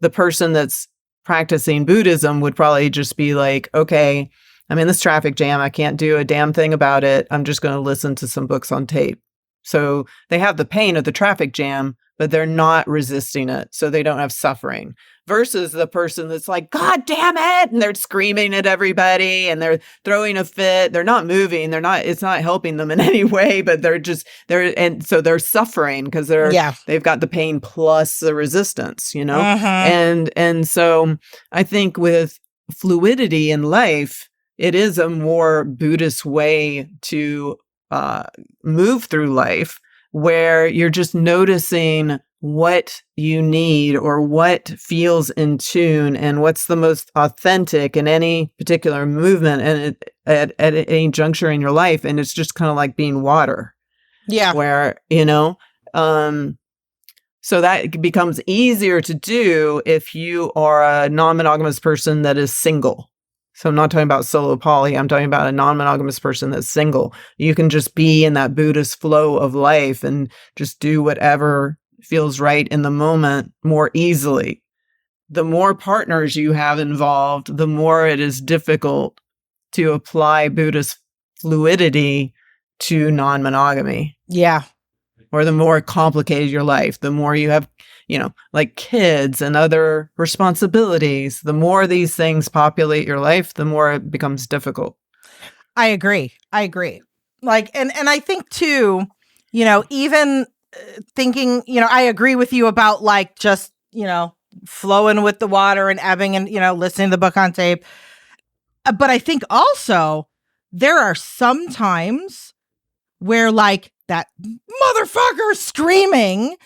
the person that's practicing Buddhism would probably just be like, okay, I'm in this traffic jam. I can't do a damn thing about it. I'm just going to listen to some books on tape. So they have the pain of the traffic jam, but they're not resisting it. So they don't have suffering. Versus the person that's like, God damn it. And they're screaming at everybody and they're throwing a fit. They're not moving. It's not helping them in any way, but and so they're suffering because they've got the pain plus the resistance, And so I think with fluidity in life, it is a more Buddhist way to move through life, where you're just noticing what you need or what feels in tune and what's the most authentic in any particular movement and at any juncture in your life. And it's just kind of like being water. Yeah. Where, so that becomes easier to do if you are a non-monogamous person that is single. So I'm not talking about solo poly. I'm talking about a non-monogamous person that's single. You can just be in that Buddhist flow of life and just do whatever feels right in the moment more easily. The more partners you have involved, the more it is difficult to apply Buddhist fluidity to non-monogamy. Yeah. Or the more complicated your life, the more you have, like kids and other responsibilities, the more these things populate your life, the more it becomes difficult. I agree. Like, and I think too, even thinking, I agree with you about like just, flowing with the water and ebbing and, listening to the book on tape. But I think also there are some times where like that motherfucker screaming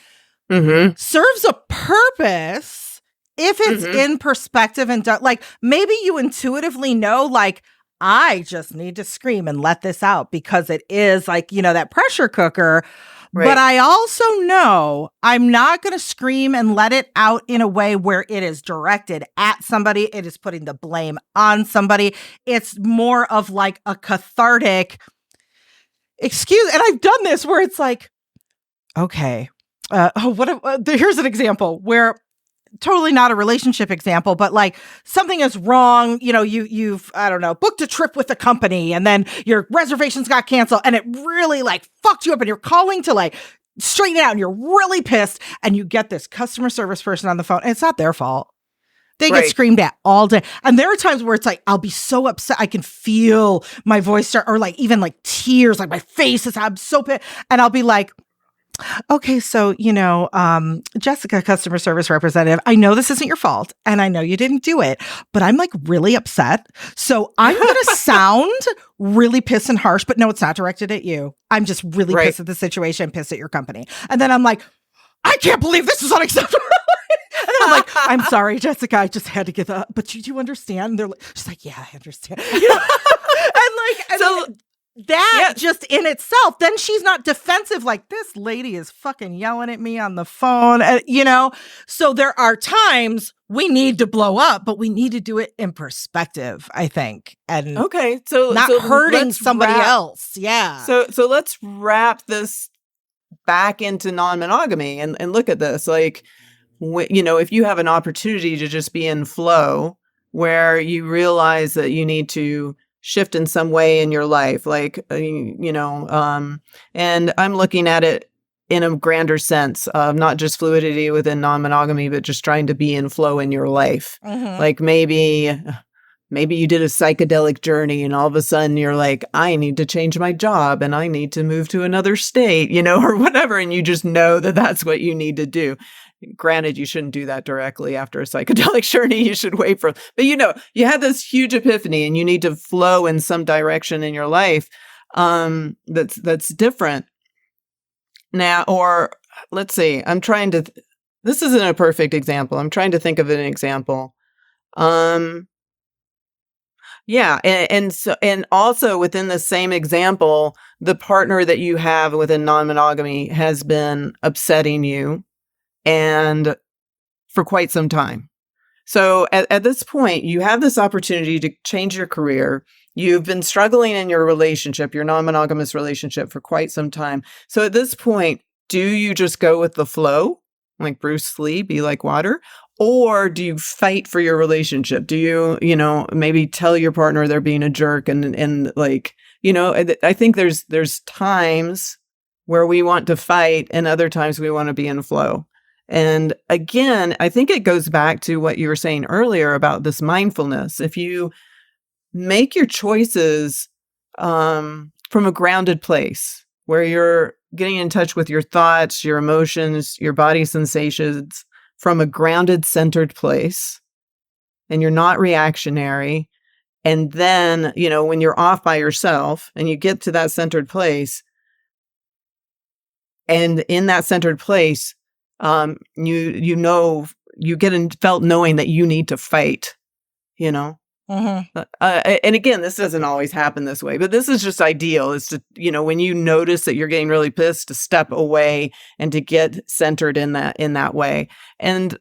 serves a purpose if it's in perspective and like maybe you intuitively know like I just need to scream and let this out because it is like, that pressure cooker. Right. But I also know I'm not going to scream and let it out in a way where it is directed at somebody. It is putting the blame on somebody. It's more of like a cathartic excuse. And I've done this where it's like, okay, here's an example where totally not a relationship example, but like something is wrong. You've, I don't know, booked a trip with a company and then your reservations got canceled and it really like fucked you up and you're calling to like straighten it out and you're really pissed and you get this customer service person on the phone and it's not their fault. They get screamed at all day. And there are times where it's like, I'll be so upset. I can feel my voice start, or like even like tears, like my face is, I'm so pissed. And I'll be like, okay, so, Jessica, customer service representative, I know this isn't your fault and I know you didn't do it, but I'm like really upset. So I'm going to sound really pissed and harsh, but no, it's not directed at you. I'm just really pissed at the situation, pissed at your company. And then I'm like, I can't believe this is unacceptable. And then I'm like, I'm sorry, Jessica, I just had to give up. But you do understand? And they're like, she's like, yeah, I understand. Just in itself, then she's not defensive. Like this lady is fucking yelling at me on the phone, So there are times we need to blow up, but we need to do it in perspective, I think. And not hurting somebody else. Yeah. So let's wrap this back into non-monogamy and look at this. Like, if you have an opportunity to just be in flow where you realize that you need to shift in some way in your life, like, and I'm looking at it in a grander sense of not just fluidity within non-monogamy, but just trying to be in flow in your life. Like maybe you did a psychedelic journey and all of a sudden you're like, I need to change my job and I need to move to another state, or whatever. And you just know that that's what you need to do. Granted, you shouldn't do that directly after a psychedelic journey. You should wait for, but you had this huge epiphany and you need to flow in some direction in your life that's different. Now, or let's see, this isn't a perfect example. I'm trying to think of an example. Yeah. And also within the same example, the partner that you have within non-monogamy has been upsetting you and for quite some time. So at this point, you have this opportunity to change your career. You've been struggling in your relationship, your non-monogamous relationship for quite some time. So at this point, do you just go with the flow, like Bruce Lee, be like water? Or do you fight for your relationship? Do you, maybe tell your partner they're being a jerk and like, I think there's times where we want to fight and other times we want to be in flow. And again, I think it goes back to what you were saying earlier about this mindfulness. If you make your choices from a grounded place where you're getting in touch with your thoughts, your emotions, your body sensations from a grounded, centered place, and you're not reactionary. And then, when you're off by yourself and you get to that centered place, and in that centered place, you get felt knowing that you need to fight, and again, this doesn't always happen this way, but this is just ideal is to, when you notice that you're getting really pissed, to step away and to get centered in that way. And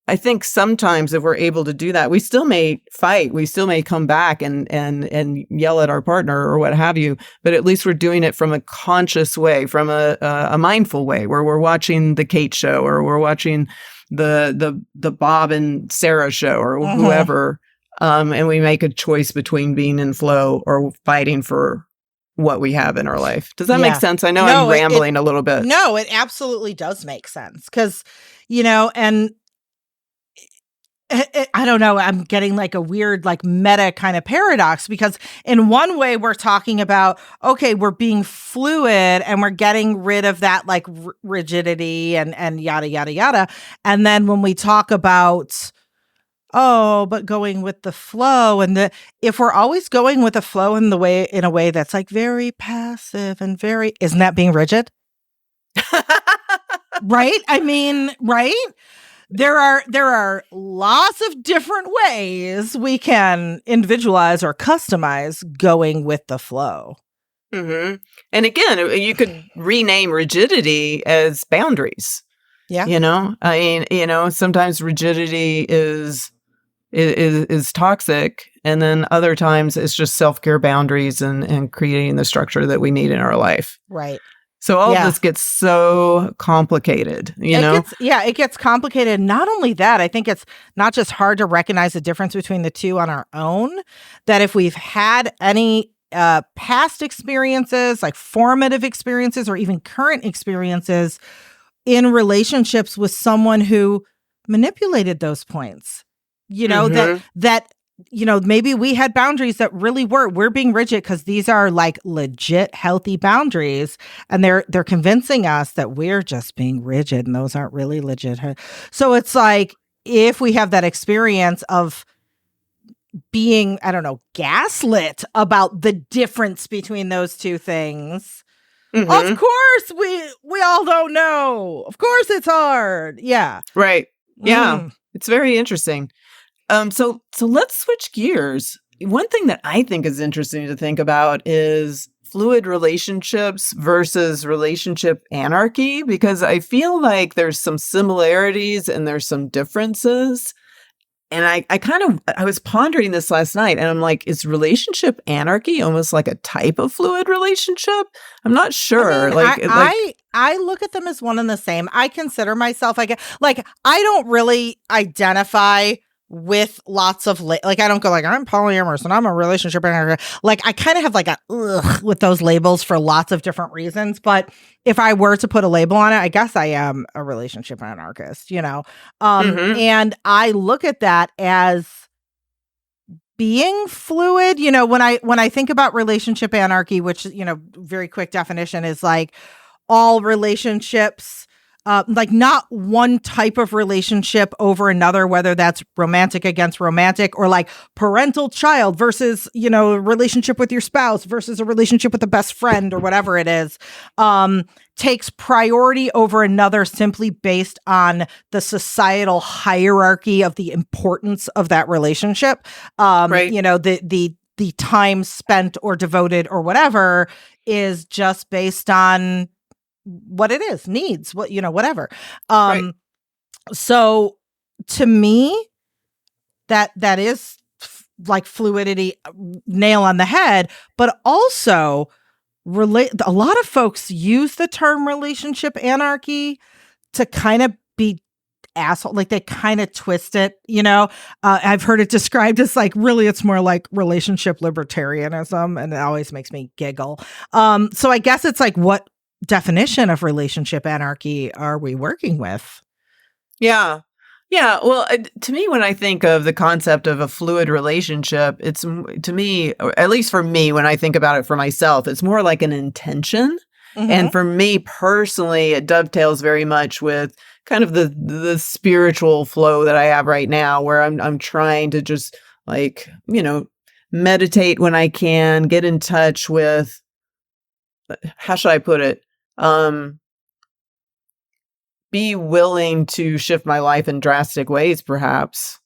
I think sometimes if we're able to do that, we still may fight, we still may come back and yell at our partner or what have you, but at least we're doing it from a conscious way, from a mindful way, where we're watching the Kate show or we're watching the Bob and Sarah show or whoever, and we make a choice between being in flow or fighting for what we have in our life. Does that make sense? I know I'm rambling a little bit. No, it absolutely does make sense because, and I don't know, I'm getting like a weird, like meta kind of paradox because in one way we're talking about, okay, we're being fluid and we're getting rid of that like rigidity and yada, yada, yada. And then when we talk about, but going with the flow and if we're always going with the flow in a way that's like very passive and isn't that being rigid? Right? I mean, right? There are lots of different ways we can individualize or customize going with the flow. Mm-hmm. And again, you could rename rigidity as boundaries. Yeah. I mean, sometimes rigidity is toxic. And then other times it's just self-care boundaries and creating the structure that we need in our life. Right. So all of this gets so complicated, It gets complicated. Not only that, I think it's not just hard to recognize the difference between the two on our own, that if we've had any past experiences, like formative experiences or even current experiences in relationships with someone who manipulated those points, that maybe we had boundaries that really we're being rigid because these are like legit healthy boundaries. And they're convincing us that we're just being rigid and those aren't really legit. So it's like, if we have that experience of being, I don't know, gaslit about the difference between those two things, of course we all don't know. Of course it's hard. Yeah. Right. Yeah. It's very interesting. So let's switch gears. One thing that I think is interesting to think about is fluid relationships versus relationship anarchy, because I feel like there's some similarities and there's some differences. And I was pondering this last night and I'm like, is relationship anarchy almost like a type of fluid relationship? I'm not sure. I look at them as one and the same. I consider myself, I don't really identify with lots of like I don't go like I'm polyamorous and I'm a relationship anarchist. Like I kind of have like a ugh with those labels for lots of different reasons. But if I were to put a label on it, I guess I am a relationship anarchist, and I look at that as being fluid. When I think about relationship anarchy, which very quick definition is like all relationships, like not one type of relationship over another, whether that's romantic against romantic or like parental child versus, relationship with your spouse versus a relationship with a best friend or whatever it is, takes priority over another simply based on the societal hierarchy of the importance of that relationship. Right. The time spent or devoted or whatever is just based on what it is, needs, whatever. Right. So to me, that is like fluidity, nail on the head, but also a lot of folks use the term relationship anarchy to kind of be asshole, like they kind of twist it, I've heard it described as like, really, it's more like relationship libertarianism, and it always makes me giggle. So I guess it's like, what definition of relationship anarchy are we working with? Yeah. Well, to me, when I think of the concept of a fluid relationship, it's to me, or at least for me, when I think about it for myself, it's more like an intention. And for me personally, it dovetails very much with kind of the spiritual flow that I have right now, where I'm trying to just like, meditate when I can, get in touch with, how should I put it? Be willing to shift my life in drastic ways, perhaps,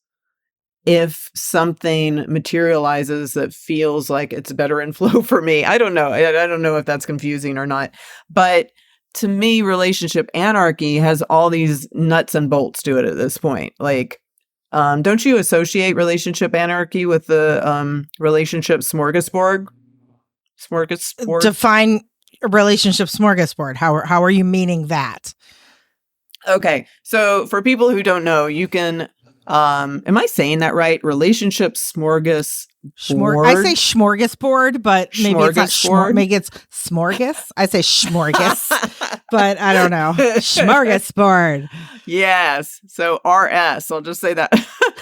if something materializes that feels like it's better in flow for me. I don't know. I don't know if that's confusing or not. But to me, relationship anarchy has all these nuts and bolts to it at this point. Like, don't you associate relationship anarchy with the relationship smorgasbord? Define a relationship smorgasbord. How are you meaning that? Okay. So for people who don't know, you can, am I saying that right? Relationship smorgasbord. I say smorgasbord, but maybe it's not maybe it's smorgas. I say smorgas, but I don't know. Smorgasbord. Yes. So RS, I'll just say that.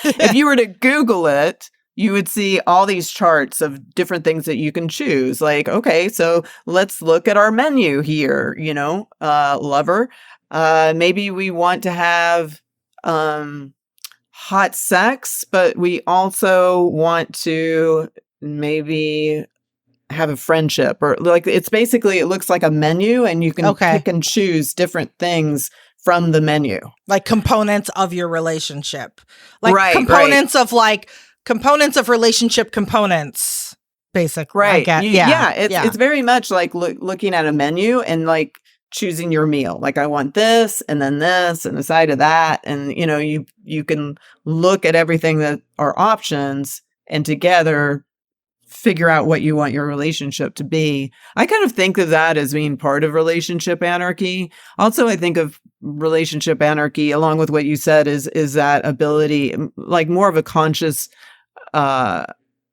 If you were to Google it, you would see all these charts of different things that you can choose. Like, okay, so let's look at our menu here, lover. Maybe we want to have hot sex, but we also want to maybe have a friendship, or like it looks like a menu, and you can pick and choose different things from the menu, like components of your relationship, like components of relationship components, basically. Right. I get, It's very much like looking at a menu and like choosing your meal. Like, I want this and then this and a side of that. And, you can look at everything that are options and together figure out what you want your relationship to be. I kind of think of that as being part of relationship anarchy. Also, I think of relationship anarchy, along with what you said, is that ability, like more of a conscious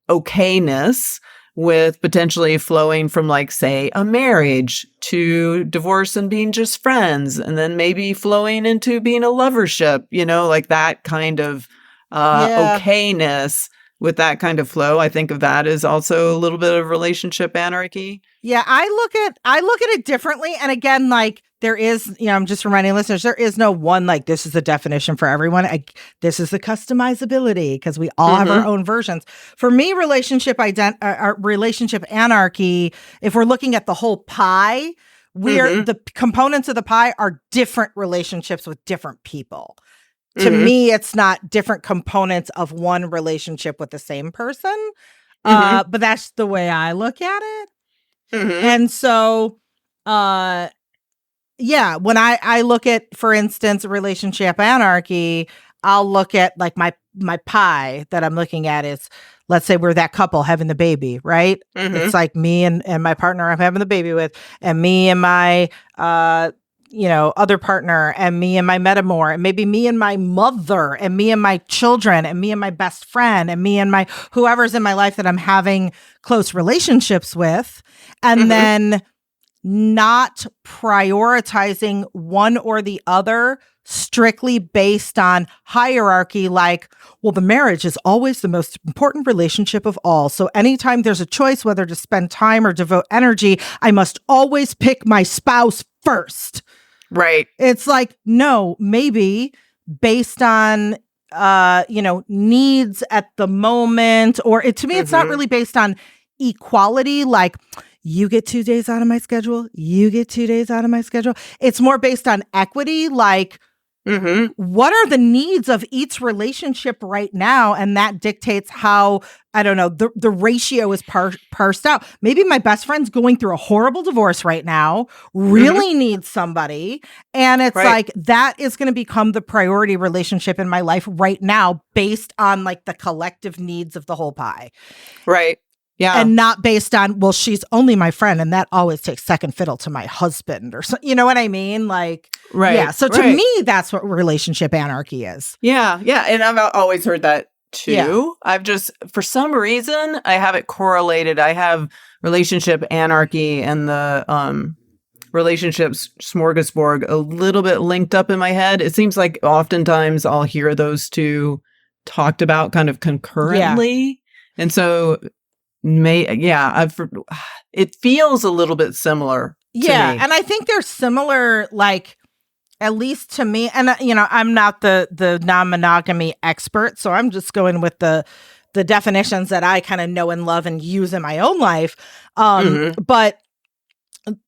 okayness with potentially flowing from, like, say, a marriage to divorce and being just friends, and then maybe flowing into being a lovership, like that kind of okayness with that kind of flow. I think of that as also a little bit of relationship anarchy. Yeah, I look at it differently. And again, like, there is, I'm just reminding listeners, there is no one, like, this is the definition for everyone. This is the customizability, because we all have our own versions. For me, relationship anarchy, if we're looking at the whole pie, the components of the pie are different relationships with different people. To me, it's not different components of one relationship with the same person. But that's the way I look at it. And so, when I look at, for instance, relationship anarchy, I'll look at, like, my pie that I'm looking at is, let's say we're that couple having the baby, right? It's like me and my partner I'm having the baby with, and me and my other partner, and me and my metamor, and maybe me and my mother, and me and my children, and me and my best friend, and me and my whoever's in my life that I'm having close relationships with, and then not prioritizing one or the other strictly based on hierarchy, like, well, the marriage is always the most important relationship of all. So anytime there's a choice whether to spend time or devote energy, I must always pick my spouse first. Right. It's like, no, maybe based on, needs at the moment, or to me, it's not really based on equality. Like, you get 2 days out of my schedule. You get 2 days out of my schedule. It's more based on equity. Like, what are the needs of each relationship right now? And that dictates how, I don't know, the ratio is parsed out. Maybe my best friend's going through a horrible divorce right now, really needs somebody. And it's like, that is going to become the priority relationship in my life right now based on like the collective needs of the whole pie. Right. Yeah. And not based on, well, she's only my friend and that always takes second fiddle to my husband or so, you know what I mean? Like, yeah. So to me, that's what relationship anarchy is. Yeah. Yeah. And I've always heard that too. Yeah. I've just, for some reason, I have it correlated. I have relationship anarchy and the relationships smorgasbord a little bit linked up in my head. It seems like oftentimes I'll hear those two talked about kind of concurrently. Yeah. And so it feels a little bit similar to me. And I think they're similar, like, at least to me. And I'm not the non-monogamy expert, so I'm just going with the definitions that I kind of know and love and use in my own life. But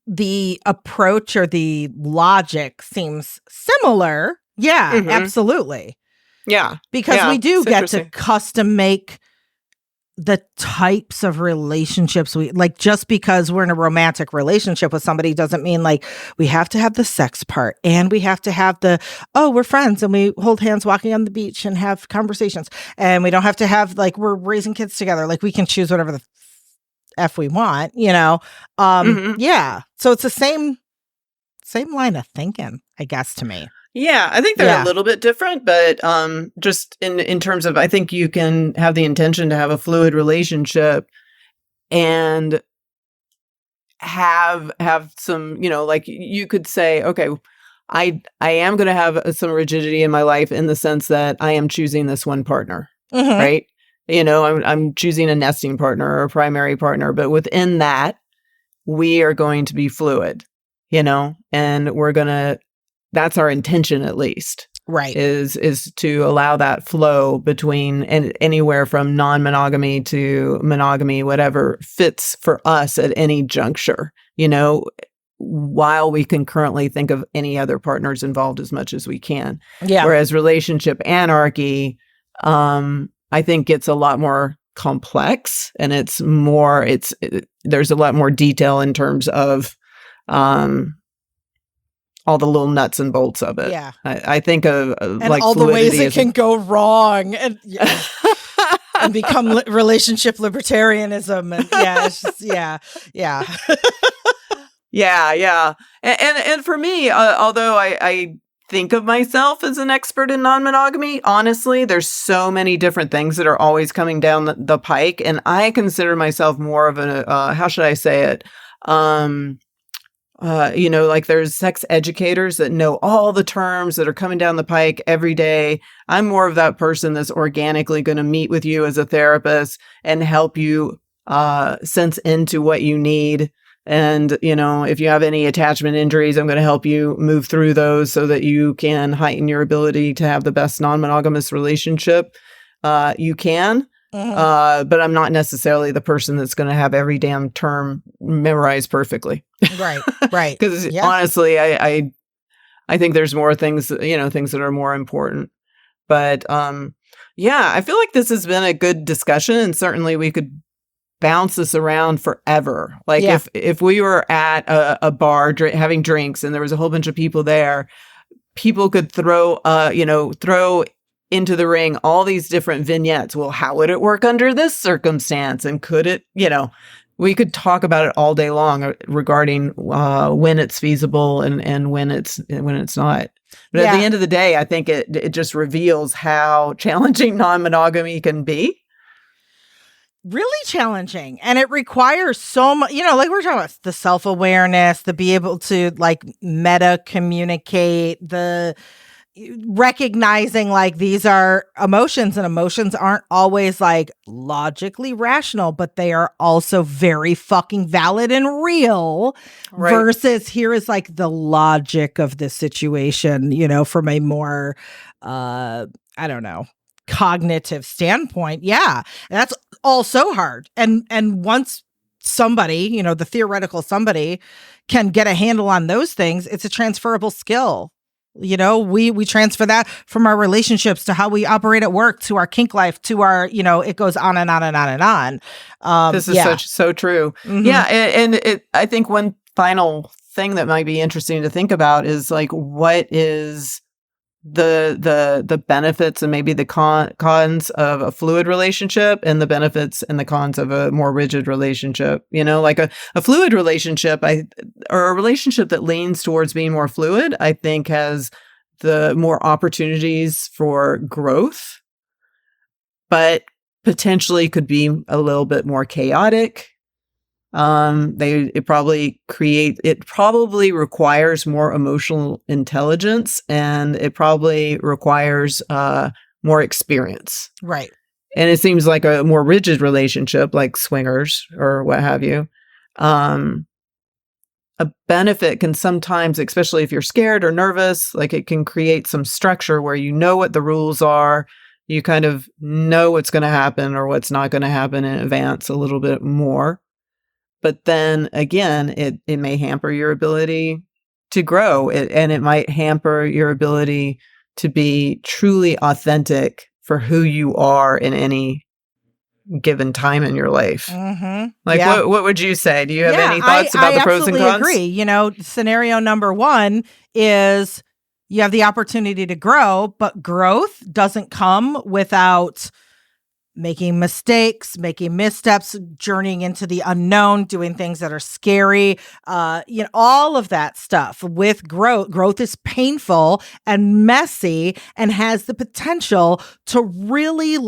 the approach or the logic seems similar. Yeah, absolutely. Yeah, because we do get to custom make the types of relationships we like. Just because we're in a romantic relationship with somebody doesn't mean like we have to have the sex part and we have to have we're friends and we hold hands walking on the beach and have conversations, and we don't have to have like we're raising kids together. Like we can choose whatever the F we want, Yeah. So it's the same line of thinking, I guess, to me. Yeah, I think they're a little bit different, but just in terms of, I think you can have the intention to have a fluid relationship and have some, like you could say, okay, I am going to have some rigidity in my life in the sense that I am choosing this one partner, right? I'm choosing a nesting partner or a primary partner, but within that, we are going to be fluid, and we're going to, that's our intention, at least, right? Is to allow that flow between anywhere from non-monogamy to monogamy, whatever fits for us at any juncture, while we can currently think of any other partners involved as much as we can. Yeah. Whereas relationship anarchy, I think gets a lot more complex, and there's a lot more detail in terms of, all the little nuts and bolts of it. Yeah. I think of and like all the ways it can go wrong and and become relationship libertarianism. And it's just, yeah. Yeah. And for me, although I think of myself as an expert in non-monogamy, honestly, there's so many different things that are always coming down the pike. And I consider myself more of how should I say it? Like there's sex educators that know all the terms that are coming down the pike every day. I'm more of that person that's organically going to meet with you as a therapist and help you sense into what you need. And, if you have any attachment injuries, I'm going to help you move through those so that you can heighten your ability to have the best non-monogamous relationship you can. But I'm not necessarily the person that's going to have every damn term memorized perfectly. Right. Because honestly, I think there's more things, things that are more important. But I feel like this has been a good discussion, and certainly we could bounce this around forever. Like if we were at a bar having drinks and there was a whole bunch of people there, people could throw into the ring all these different vignettes. Well, how would it work under this circumstance? And could it, we could talk about it all day long regarding when it's feasible and when it's not. But at the end of the day, I think it just reveals how challenging non-monogamy can be. Really challenging. And it requires so much, like we're talking about the self-awareness, to be able to like meta communicate, the recognizing like these are emotions, and emotions aren't always like logically rational, but they are also very fucking valid and real. Right. Versus here is like the logic of the situation, from a more, I don't know, cognitive standpoint. Yeah. That's also hard. And once somebody, the theoretical somebody can get a handle on those things, it's a transferable skill. We transfer that from our relationships to how we operate at work, to our kink life, to our, it goes on and on and on and on. This is so true. Mm-hmm. Yeah. And I think one final thing that might be interesting to think about is like, what is the benefits and maybe the cons of a fluid relationship, and the benefits and the cons of a more rigid relationship. Like a fluid relationship, or a relationship that leans towards being more fluid, I think has the more opportunities for growth, but potentially could be a little bit more chaotic. It probably requires more emotional intelligence, and it probably requires more experience. Right. And it seems like a more rigid relationship, like swingers or what have you, a benefit can sometimes, especially if you're scared or nervous, like it can create some structure where you know what the rules are. You kind of know what's going to happen or what's not going to happen in advance a little bit more. But then again, it may hamper your ability to grow, and it might hamper your ability to be truly authentic for who you are in any given time in your life. Mm-hmm. Like, what would you say? Do you have any thoughts about the pros and cons? I absolutely agree. Scenario number one is you have the opportunity to grow, but growth doesn't come without making mistakes, making missteps, journeying into the unknown, doing things that are scary, all of that stuff. With growth is painful and messy and has the potential to really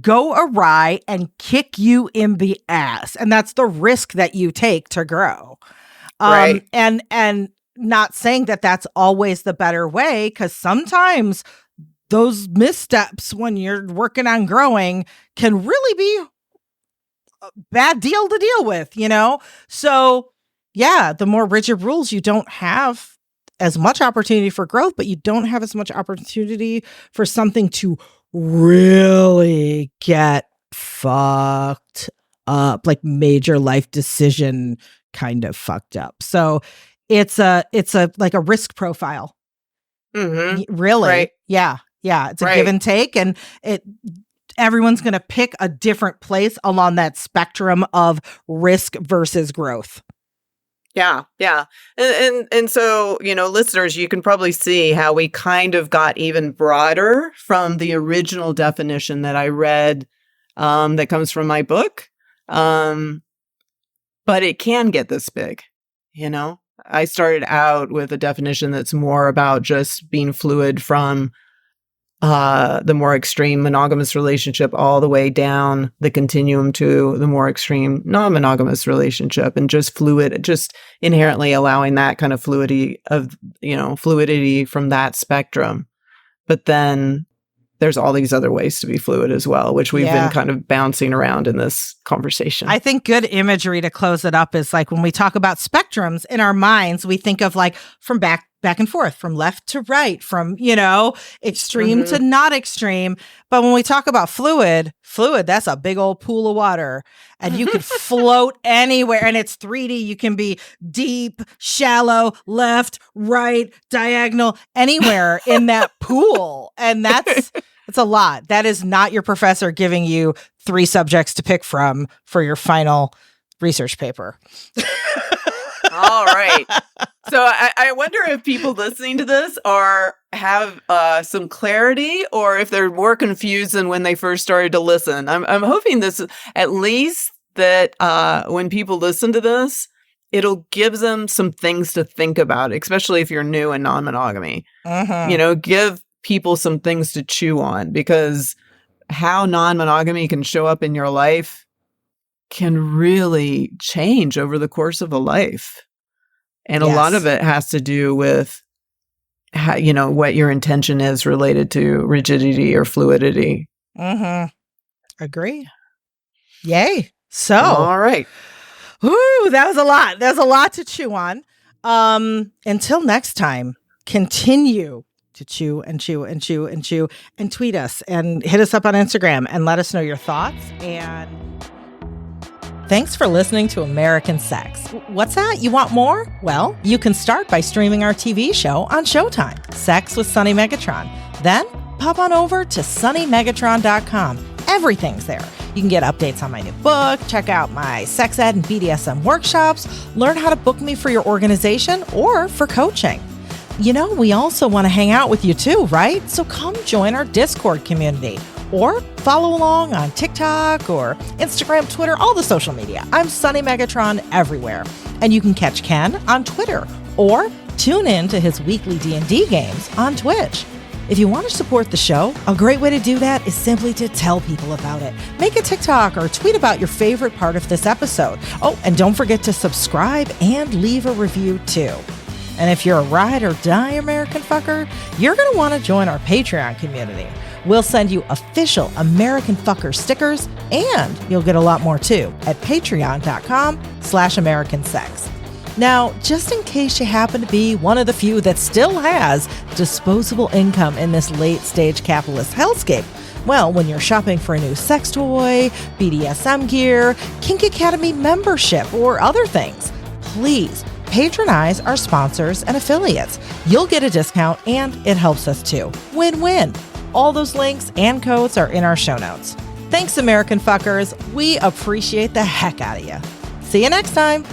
go awry and kick you in the ass. And that's the risk that you take to grow. Right. And not saying that that's always the better way, because sometimes those missteps when you're working on growing can really be a bad deal to deal with, So the more rigid rules, you don't have as much opportunity for growth, but you don't have as much opportunity for something to really get fucked up, like major life decision kind of fucked up. So it's like a risk profile. Mm-hmm. Really? Right. Yeah. Yeah, it's a give and take, and everyone's going to pick a different place along that spectrum of risk versus growth. Yeah. And so, listeners, you can probably see how we kind of got even broader from the original definition that I read that comes from my book. But it can get this big, I started out with a definition that's more about just being fluid from the more extreme monogamous relationship all the way down the continuum to the more extreme non-monogamous relationship, and just fluid, just inherently allowing that kind of fluidity from that spectrum. But then there's all these other ways to be fluid as well, which we've been kind of bouncing around in this conversation. I think good imagery to close it up is like when we talk about spectrums in our minds, we think of like from back and forth, from left to right, from, extreme to not extreme. But when we talk about fluid, that's a big old pool of water, and you could float anywhere, and it's 3D. You can be deep, shallow, left, right, diagonal, anywhere in that pool. And that's a lot. That is not your professor giving you 3 subjects to pick from for your final research paper. All right. So I wonder if people listening to this have some clarity, or if they're more confused than when they first started to listen. I'm hoping this at least that when people listen to this, it'll give them some things to think about, especially if you're new in non-monogamy. Give people some things to chew on, because how non-monogamy can show up in your life can really change over the course of a life. And a lot of it has to do with how, what your intention is related to rigidity or fluidity. Agree. Yay. So, all right. Ooh, that was a lot. There's a lot to chew on. Until next time, continue to chew and chew and chew and chew, and tweet us and hit us up on Instagram and let us know your thoughts. And thanks for listening to American Sex. What's that? You want more? Well, you can start by streaming our TV show on Showtime, Sex with Sunny Megatron. Then pop on over to sunnymegatron.com. Everything's there. You can get updates on my new book, check out my sex ed and BDSM workshops, learn how to book me for your organization or for coaching. We also want to hang out with you too, right? So come join our Discord community or follow along on TikTok or Instagram, Twitter, all the social media. I'm Sunny Megatron everywhere. And you can catch Ken on Twitter or tune in to his weekly D&D games on Twitch. If you want to support the show, a great way to do that is simply to tell people about it. Make a TikTok or tweet about your favorite part of this episode. Oh, and don't forget to subscribe and leave a review too. And if you're a ride or die American fucker, you're going to want to join our Patreon community. We'll send you official American Fucker stickers, and you'll get a lot more too at patreon.com/AmericanSex. Now, just in case you happen to be one of the few that still has disposable income in this late-stage capitalist hellscape, well, when you're shopping for a new sex toy, BDSM gear, Kink Academy membership, or other things, please patronize our sponsors and affiliates. You'll get a discount, and it helps us too. Win-win. All those links and codes are in our show notes. Thanks, American Fuckers. We appreciate the heck out of you. See you next time.